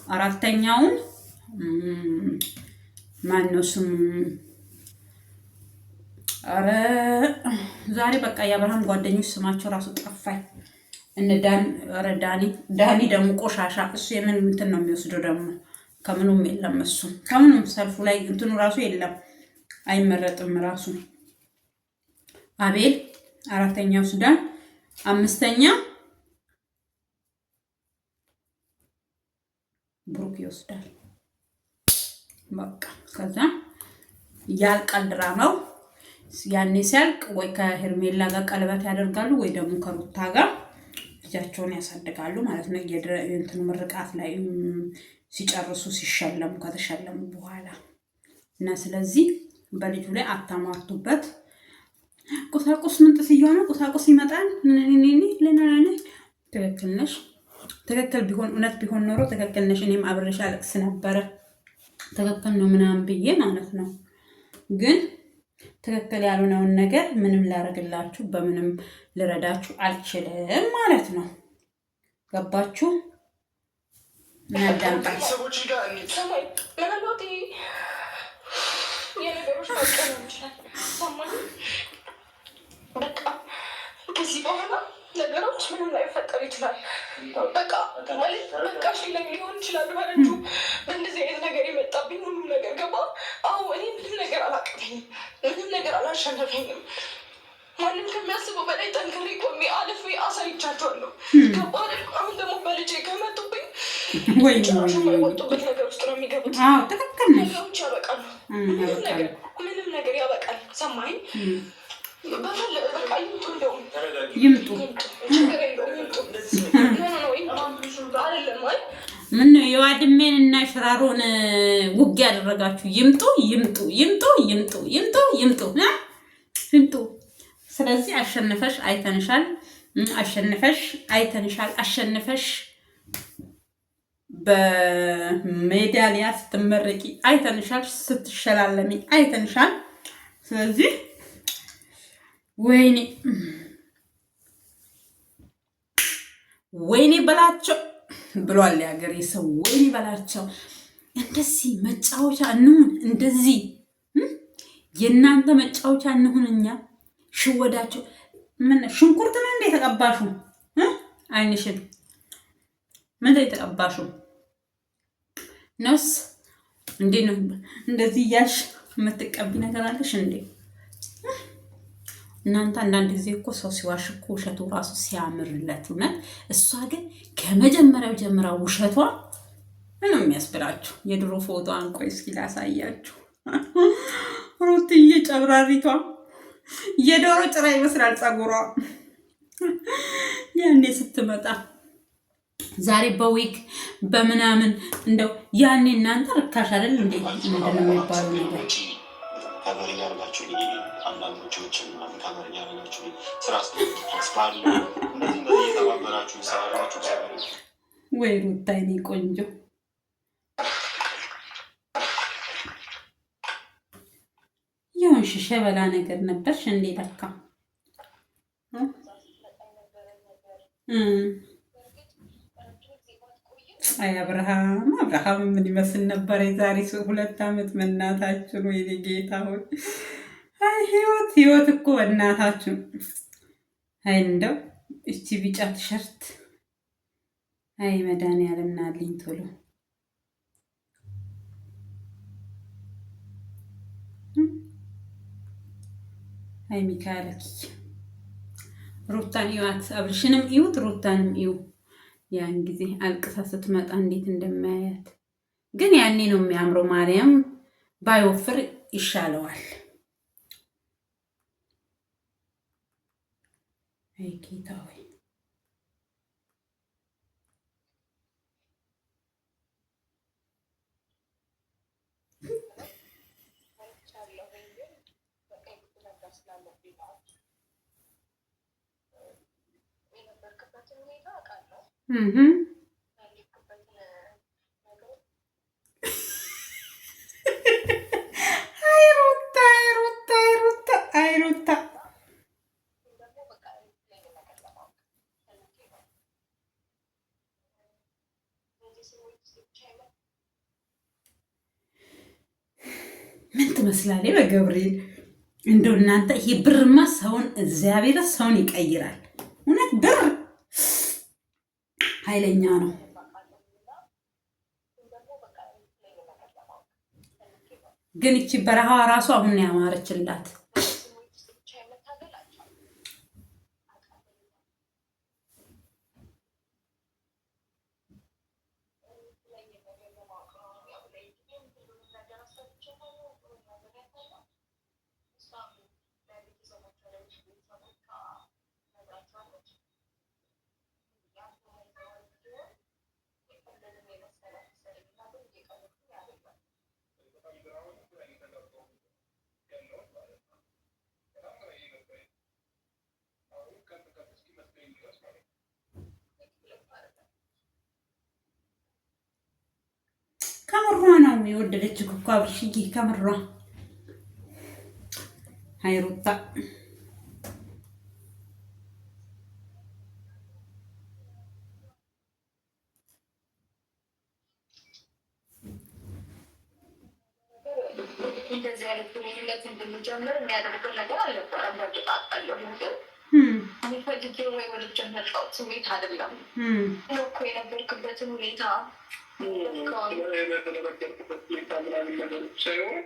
አራተኛውን ማነው ስም? አረ ዛሬ በቃ የአብርሃም ጓደኞች ስማቸው ራሱ ጠፋኝ። እነ ዳኒ ደግሞ ቆሻሻ። እሱ የምን እንትን ነው የሚወስደው ደግሞ? ከምኑም የለም እሱ ከምኑም ሰልፉ ላይ እንትኑ ራሱ የለም፣ አይመረጥም ራሱ። አቤል አራተኛው ሱዳን፣ አምስተኛ ብሩክ ይወስዳል። በቃ ከዛ ያልቃል ድራማው። ያኔ ሲያልቅ ወይ ከሄርሜላ ጋር ቀለበት ያደርጋሉ ወይ ደግሞ ከሩታ ጋር ልጃቸውን ያሳድጋሉ ማለት ነው። የእንትኑ ምርቃት ላይ ሲጨርሱ ሲሸለሙ ከተሸለሙ በኋላ እና ስለዚህ በልጁ ላይ አታማርቱበት። ቁሳቁስ ምንጥስ እየሆነ ቁሳቁስ ይመጣል። ትክክል ነሽ። ትክክል ቢሆን እውነት ቢሆን ኖሮ ትክክል ነሽ። እኔም አብረሽ አለቅስ ነበረ። ትክክል ነው ምናምን ብዬ ማለት ነው። ግን ትክክል ያልሆነውን ነገር ምንም ላደርግላችሁ በምንም ልረዳችሁ አልችልም ማለት ነው። ገባችሁ? ምናልባት ከዚህ በኋላ ነገሮች ምንም ላይፈጠሩ ይችላል። በቃ ማለት በቃ ሽለኝ ሊሆን ይችላል ማለት ነው። በእንደዚህ አይነት ነገር የመጣብኝ ሁሉም ነገር ገባ። አዎ እኔ ምንም ነገር አላቀተኝም፣ ምንም ነገር አላሸነፈኝም። ማንም ከሚያስበው በላይ ጠንክሬ ቆሜ አልፌ አሳይቻቸዋለሁ። ከባድ አሁን ደግሞ በልጄ ከመጡብኝ የማይወጡበት ነገር ውስጥ ነው የሚገቡት። ነገሮች ያበቃሉ። ምንም ነገር ያበቃል። ሰማኝ ይምጡ ምን ነው የዋድሜን እና ሽራሮን ውጊያ ያደረጋችሁ? ይምጡ ይምጡ ይምጡ ይምጡ ይምጡ ይምጡ ይምጡ። ስለዚህ አሸንፈሽ አይተንሻል፣ አሸንፈሽ አይተንሻል፣ አሸንፈሽ በሜዳሊያ ስትመረቂ አይተንሻል፣ ስትሸላለሚ አይተንሻል። ስለዚህ ወይኔ ወይኔ በላቸው ብሏል የሀገሬ ሰው። ወይኔ በላቸው። እንደዚህ መጫወቻ እንሁን፣ እንደዚህ የእናንተ መጫወቻ እንሁን። እኛ ሽወዳቸው ምን ሽንኩርት ነው እንደ የተቀባሹ አይንሽን ምን የተቀባሹ ነውስ እንዴ ነው እንደዚህ እያልሽ የምትቀቢ ነገር አለሽ እንዴ? እናንተ አንዳንድ ጊዜ እኮ ሰው ሲዋሽ እኮ ውሸቱ ራሱ ሲያምርለት እውነት። እሷ ግን ከመጀመሪያው ጀምራ ውሸቷ ምንም የሚያስብላችሁ። የድሮ ፎቶ አንቆይ እስኪ ላሳያችሁ። ሩትዬ ጨብራሪቷ የዶሮ ጭራ ይመስላል ጸጉሯ ያኔ ስትመጣ። ዛሬ በዊግ በምናምን እንደው ያኔ እናንተ ርካሽ አይደል እንዴ? ምንድነው የሚባለው ነገር ከበር እያደረጋችሁ አንዳንዶች ምናምን ከበር እያደረጋችሁ ስራ ስባለ እንደዚህ እየተባበራችሁ ሰራችሁ ሰራችሁ። ወይ ሩታ የኔ ቆንጆ የሆንሽ ሸበላ ነገር ነበርሽ እንዴ? ለካ አይ አብርሃም ምን ይመስል ነበር የዛሬ 2 ዓመት? መናታችን ወይኔ ጌታ ሆይ! አይ ህይወት እኮ እናታችሁ። አይ እንደው እቺ ቢጫ ቲሸርት አይ መድኃኒዓለም ናልኝ ቶሎ። አይ ሚካኤል ሩታን ይዋት፣ አብርሽንም ይውት፣ ሩታንም ይው። ያን ጊዜ አልቅሳ ስትመጣ እንዴት እንደማያት ግን ያኔ ነው የሚያምረው። ማርያም ባይወፍር ይሻለዋል። አይ ጌታ ሆይ ምን ትመስላለች? በገብርኤል እንደው እናንተ ይሄ ብርማ ሰውን እግዚአብሔር ሰውን ይቀይራል። እውነት ብር ኃይለኛ ነው። ግን እቺ በረሃዋ ራሱ አሁን ያማረችላት። ከምሯ ነው የወደደች እኮ አብርሽዬ፣ ከምሯ ሀይሩታ እንደዚህ አይነት ግንኙነት እንድንጀምር የሚያደርገው ነገር አልነበረም። በጣጣለሁ ግን ፈልጌ ወይ ወልጄ መጣሁት ስሜት አይደለም እኮ የነበርክበትን ሁኔታ የተደረገበት ሁኔታ ምናምን ነገሮች ሳይሆን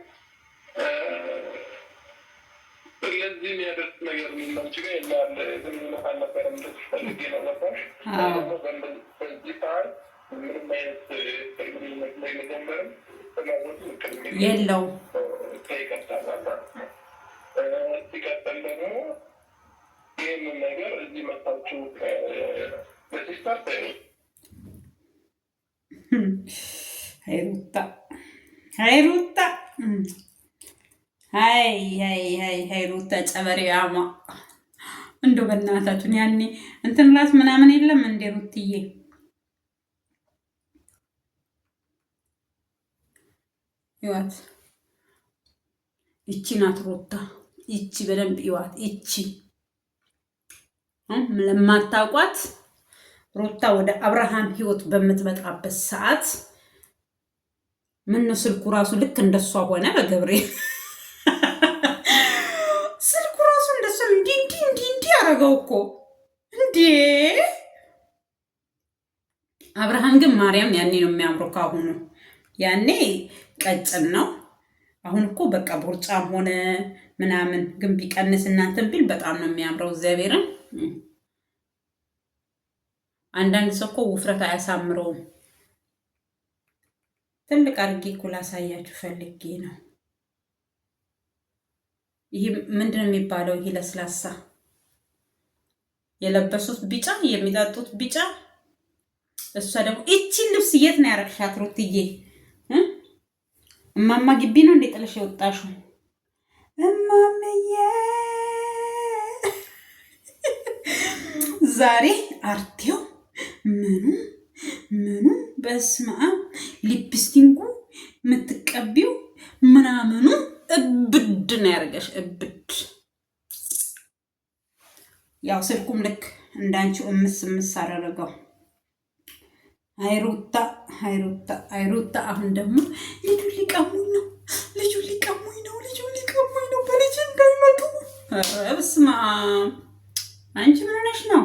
ለዚህ የሚያደርስ ነገር ሚላንች ጋር የላለ ግንኙነት አልነበረም። ፈልጌ ነው ገባሽ? ደግሞ በዚህ ሰዓት ምንም አይነት ግንኙነት ላይ መጀመርም ፍላጎት የለው። ይቀጥላል። ሲቀጥል ደግሞ ይህንን ነገር እዚህ መታችሁ በሲስተር ሀይሩታ ሀይሩታ ጨበሬያማ እንደው በእናታችሁን ያኔ እንትን ራስ ምናምን የለም እንዴ ሩትዬ? ይዋት ይቺ ናት ሩታ። ይቺ በደንብ ይዋት። ይቺ ለማታውቋት ሩታ ወደ አብርሃም ህይወት በምትመጣበት ሰዓት ምን ስልኩ ራሱ ልክ እንደሷ ሆነ። በገብርኤል ስልኩ ራሱ እንደሷ እንዲህ አረገው እኮ እንዴ! አብርሃም ግን ማርያም ያኔ ነው የሚያምረው ካሁኑ። ያኔ ቀጭን ነው። አሁን እኮ በቃ ቦርጫም ሆነ ምናምን ግን ቢቀንስ እናንተን ቢል በጣም ነው የሚያምረው። እግዚአብሔርን አንዳንድ ሰው እኮ ውፍረት አያሳምረውም። ትልቅ አድርጌ እኮ ላሳያችሁ ፈልጌ ነው። ይሄ ምንድን ነው የሚባለው? ይሄ ለስላሳ የለበሱት ቢጫ፣ የሚጠጡት ቢጫ። እሷ ደግሞ እቺን ልብስ የት ነው ያረግሻት ሩትዬ? እማማ ግቢ ነው እንዴ ጥለሽ የወጣሽው? እማምዬ ዛሬ አርቴው ምኑ በስመ አብ ሊፕስቲንጉ የምትቀቢው ምናምኑ እብድ ነው ያደርገሽ። እብድ ያው ስልኩም ልክ እንዳንቺው እምስ አደረገው። አይሩታ አሁን ደግሞ ልጁ ሊቀሙኝ ነው በልጅ እንዳይመጡ። በስመ አብ አንቺ ምን ሆነሽ ነው?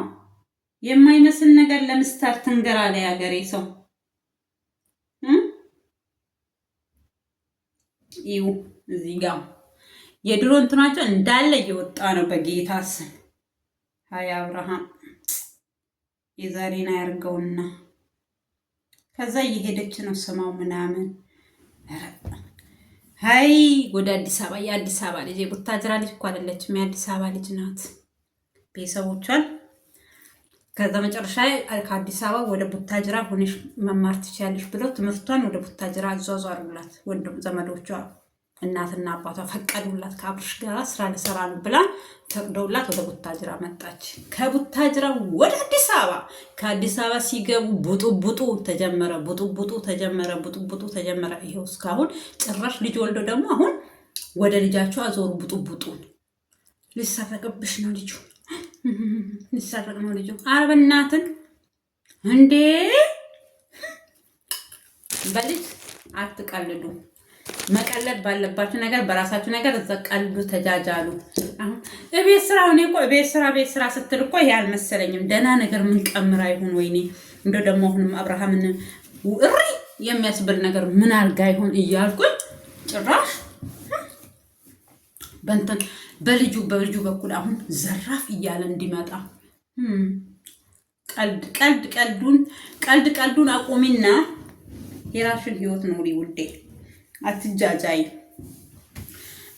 የማይመስል ነገር ለምስታር ትንገራ ላይ ሀገሬ ሰው ይው እዚህ ጋር የድሮ እንትናቸው እንዳለ እየወጣ ነው። በጌታ ስም ሀይ አብርሃም የዛሬን አያርገውና ከዛ እየሄደች ነው ስማው ምናምን። ሀይ ወደ አዲስ አበባ። የአዲስ አበባ ልጅ የቡታጅራ ልጅ እኮ አይደለችም፣ የአዲስ አበባ ልጅ ናት። ቤተሰቦቿን ከዛ መጨረሻ ከአዲስ አበባ ወደ ቡታጅራ ሆነሽ መማር ትችያለሽ ብለው ትምህርቷን ወደ ቡታጅራ አዟዟሩላት። ወንድም ዘመዶቿ እናትና አባቷ ፈቀዱላት። ከአብርሽ ጋር ስራ ልሰራ ነው ብላ ፈቅደውላት ወደ ቡታጅራ መጣች። ከቡታጅራ ወደ አዲስ አበባ፣ ከአዲስ አበባ ሲገቡ ቡጡቡጡ ተጀመረ። ይሄው እስካሁን ጭራሽ ልጅ ወልዶ ደግሞ አሁን ወደ ልጃቸው አዞሩ። ቡጡቡጡን ሊሰረቅብሽ ነው ልጁ፣ ሊሰረቅ ነው ልጁ። ኧረ በእናትን እንዴ! በልጅ አትቀልዱ። መቀለድ ባለባችሁ ነገር በራሳችሁ ነገር እዛ ቀልዱ፣ ተጃጃሉ። አሁን እቤት ስራ ሆኔ እኮ ቤት ስራ ስትል እኮ ይሄ አልመሰለኝም። ደህና ነገር ምን ቀምራ ይሁን? ወይኔ እንደው ደግሞ አሁንም አብርሃምን እሪ የሚያስብል ነገር ምን አልጋ ይሁን እያልኩኝ ጭራሽ በእንትን በልጁ በኩል አሁን ዘራፍ እያለ እንዲመጣ ቀልዱን አቁሚና የራስሽን ህይወት ኖሪ ውዴ። አትጃጃይ።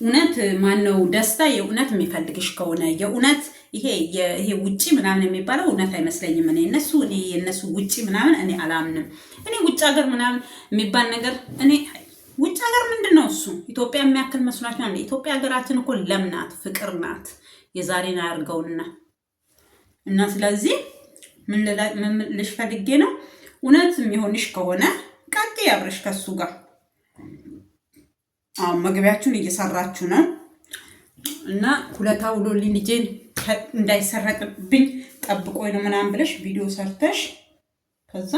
እውነት ማነው ደስታ የእውነት የሚፈልግሽ ከሆነ የእውነት ይሄ ውጪ ምናምን የሚባለው እውነት አይመስለኝም። እኔ የነሱ ውጪ ምናምን እኔ አላምንም። እኔ ውጭ ሀገር ምናምን የሚባል ነገር እኔ ውጭ ሀገር ምንድን ነው እሱ? ኢትዮጵያ የሚያክል መስሏችሁ ነው? ኢትዮጵያ ሀገራችን እኮ ለምናት ፍቅር ናት። የዛሬን አያርገውና እና ስለዚህ ምን ልሽ ፈልጌ ነው፣ እውነት የሚሆንሽ ከሆነ ቀጥ ያብረሽ ከሱ ጋር። አሁን መግቢያችሁን እየሰራችሁ ነው እና ሁለታ ውሎልኝ ልጄን እንዳይሰረቅብኝ ጠብቆኝ ነው ምናምን ብለሽ ቪዲዮ ሰርተሽ ከዛ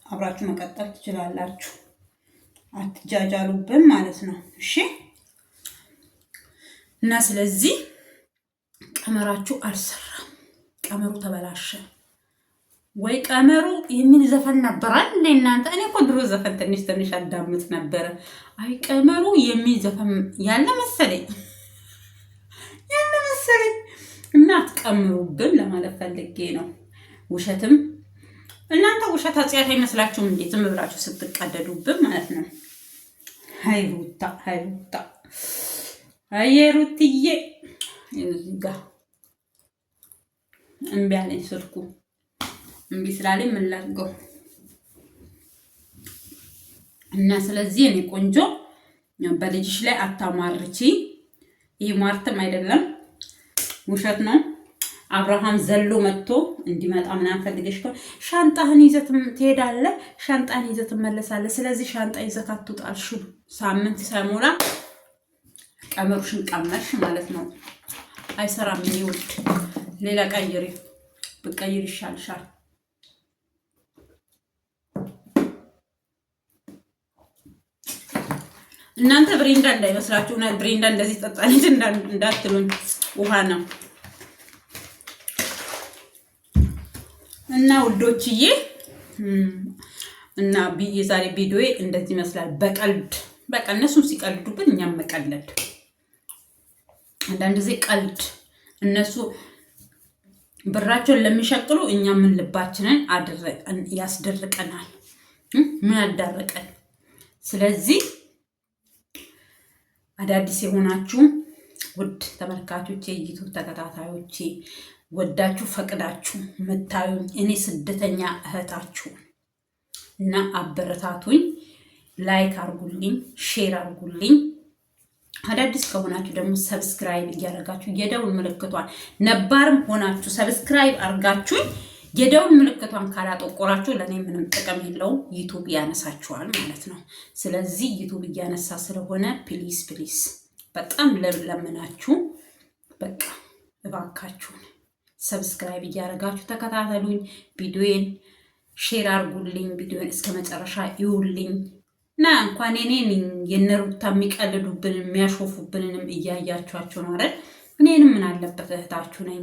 አብራችሁ መቀጠል ትችላላችሁ። አትጃጃሉብን ማለት ነው። እሺ። እና ስለዚህ ቀመራችሁ አልሰራም፣ ቀመሩ ተበላሸ ወይ ቀመሩ የሚል ዘፈን ነበራል እናንተ። እኔ እኮ ድሮ ዘፈን ትንሽ አዳምጥ ነበረ። አይ ቀመሩ የሚል ዘፈን ያለ መሰለኝ እና አትቀምሩብን ለማለት ፈልጌ ነው። ውሸትም እናንተ ውሸት ኃጢአት አይመስላችሁም እንዴ? ዝም ብላችሁ ስትቀደዱብን ማለት ነው። ሃይ ሩታ ሩትዬ እዚጋ እምቢ አለኝ ስልኩ። እምቢ ስላለኝ ምን ላድርገው? እና ስለዚህ እኔ ቆንጆ በልጅሽ ላይ አታማርቺ። ይህ ሟርትም አይደለም ውሸት ነው። አብርሃም ዘሎ መጥቶ እንዲመጣ ምናምን ፈልገሽ ሻንጣህን ይዘህ ትሄዳለህ፣ ሻንጣህን ይዘህ ትመለሳለህ። ስለዚህ ሻንጣ ይዘህ አትውጣልሽ። ሳምንት ሳይሞላ ቀመሩሽን ቀመርሽ ማለት ነው። አይሰራም። እኔ ውድ ሌላ ቀይሪ፣ ብቀይር ይሻልሻል። እናንተ ብሬንዳ እንዳይመስላችሁ። ብሬንዳ እንደዚህ ጠጣለች እንዳትሉኝ፣ ውሃ ነው። እና ውዶችዬ እና የዛሬ ቪዲዮ እንደዚህ ይመስላል። በቀልድ በቃ እነሱም ሲቀልዱብን እኛም መቀለድ። አንዳንድ ጊዜ ቀልድ እነሱ ብራቸውን ለሚሸቅሉ እኛ ምን ልባችንን ያስደርቀናል። ምን አዳረቀን? ስለዚህ አዳዲስ የሆናችሁ ውድ ተመልካቾቼ ዩቲዩብ ተከታታዮቼ ወዳችሁ ፈቅዳችሁ መታዩኝ እኔ ስደተኛ እህታችሁ እና አበረታቱኝ። ላይክ አርጉልኝ፣ ሼር አርጉልኝ። አዳዲስ ከሆናችሁ ደግሞ ሰብስክራይብ እያደረጋችሁ የደውል ምልክቷን ነባርም ሆናችሁ ሰብስክራይብ አርጋችሁ የደውል ምልክቷን ካላጠቆራችሁ ለኔ ምንም ጥቅም የለውም። ዩቲዩብ ያነሳችኋል ማለት ነው። ስለዚህ ዩቲዩብ እያነሳ ስለሆነ ፕሊዝ በጣም ለምናችሁ በቃ እባካችሁን ሰብስክራይብ እያደረጋችሁ ተከታተሉኝ። ቪዲዮን ሼር አርጉልኝ። ቪዲዮን እስከ መጨረሻ ይውልኝ እና እንኳን እኔን የነሩታ የሚቀልዱብን የሚያሾፉብንንም እያያችኋቸው ነው አይደል? እኔንም ምን አለበት እህታችሁ ነኝ።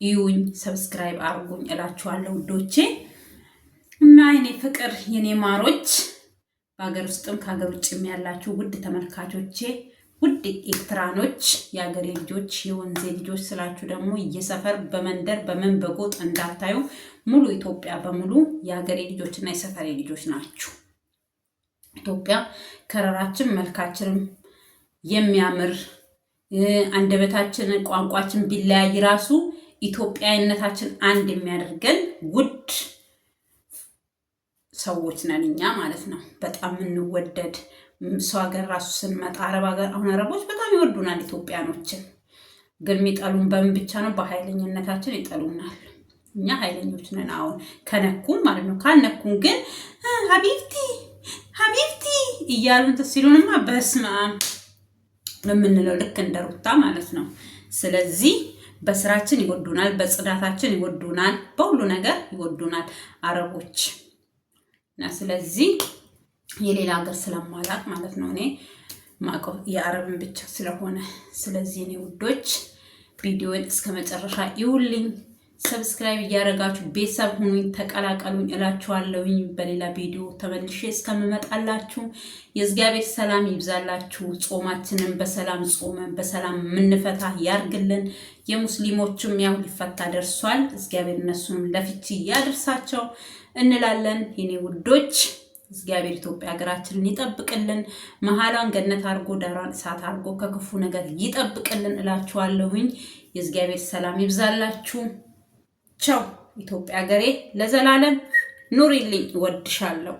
ይውኝ ሰብስክራይብ አርጉኝ እላችኋለሁ ውዶቼ። እና የኔ ፍቅር የኔ ማሮች በሀገር ውስጥም ከሀገር ውጭም ያላችሁ ውድ ተመልካቾቼ፣ ውድ ኤርትራኖች፣ የሀገሬ ልጆች፣ የወንዜ ልጆች ስላችሁ ደግሞ እየሰፈር በመንደር በምን በጎጥ እንዳታዩ ሙሉ ኢትዮጵያ በሙሉ የሀገሬ ልጆችና የሰፈሬ ልጆች ናችሁ። ኢትዮጵያ ከረራችን መልካችንም የሚያምር አንደበታችን ቋንቋችን ቢለያይ ራሱ ኢትዮጵያዊነታችን አንድ የሚያደርገን ውድ ሰዎች ነን እኛ ማለት ነው። በጣም የምንወደድ ሰው ሀገር ራሱ ስንመጣ አረብ ሀገር፣ አሁን አረቦች በጣም ይወዱናል ኢትዮጵያኖችን። ግን የሚጠሉን በምን ብቻ ነው? በኃይለኝነታችን ይጠሉናል። እኛ ኃይለኞች ነን። አሁን ከነኩም ማለት ነው። ካልነኩም ግን ሀቢብቲ እያሉን ሲሉንማ በስመ አብ የምንለው ልክ እንደ ሩታ ማለት ነው። ስለዚህ በስራችን ይወዱናል፣ በጽዳታችን ይወዱናል፣ በሁሉ ነገር ይወዱናል አረቦች። እና ስለዚህ የሌላ ሀገር ስለማላቅ ማለት ነው እኔ ማቀው የአረብን ብቻ ስለሆነ፣ ስለዚህ እኔ ውዶች ቪዲዮን እስከ መጨረሻ ይውልኝ። ሰብስክራይብ እያደረጋችሁ ቤተሰብ ሁኑኝ፣ ተቀላቀሉኝ እላችኋለሁኝ። በሌላ ቪዲዮ ተመልሼ እስከምመጣላችሁ የእግዚአብሔር ሰላም ይብዛላችሁ። ጾማችንን በሰላም ጾመን በሰላም የምንፈታ ያርግልን። የሙስሊሞችም ያው ሊፈታ ደርሷል። እግዚአብሔር እነሱን ለፍቺ ያደርሳቸው እንላለን። የኔ ውዶች እግዚአብሔር ኢትዮጵያ ሀገራችንን ይጠብቅልን። መሀሏን ገነት አድርጎ ዳሯን እሳት አድርጎ ከክፉ ነገር ይጠብቅልን እላችኋለሁኝ። የእግዚአብሔር ሰላም ይብዛላችሁ። ቻው ኢትዮጵያ ሀገሬ ለዘላለም ኑሪልኝ። እወድሻለሁ።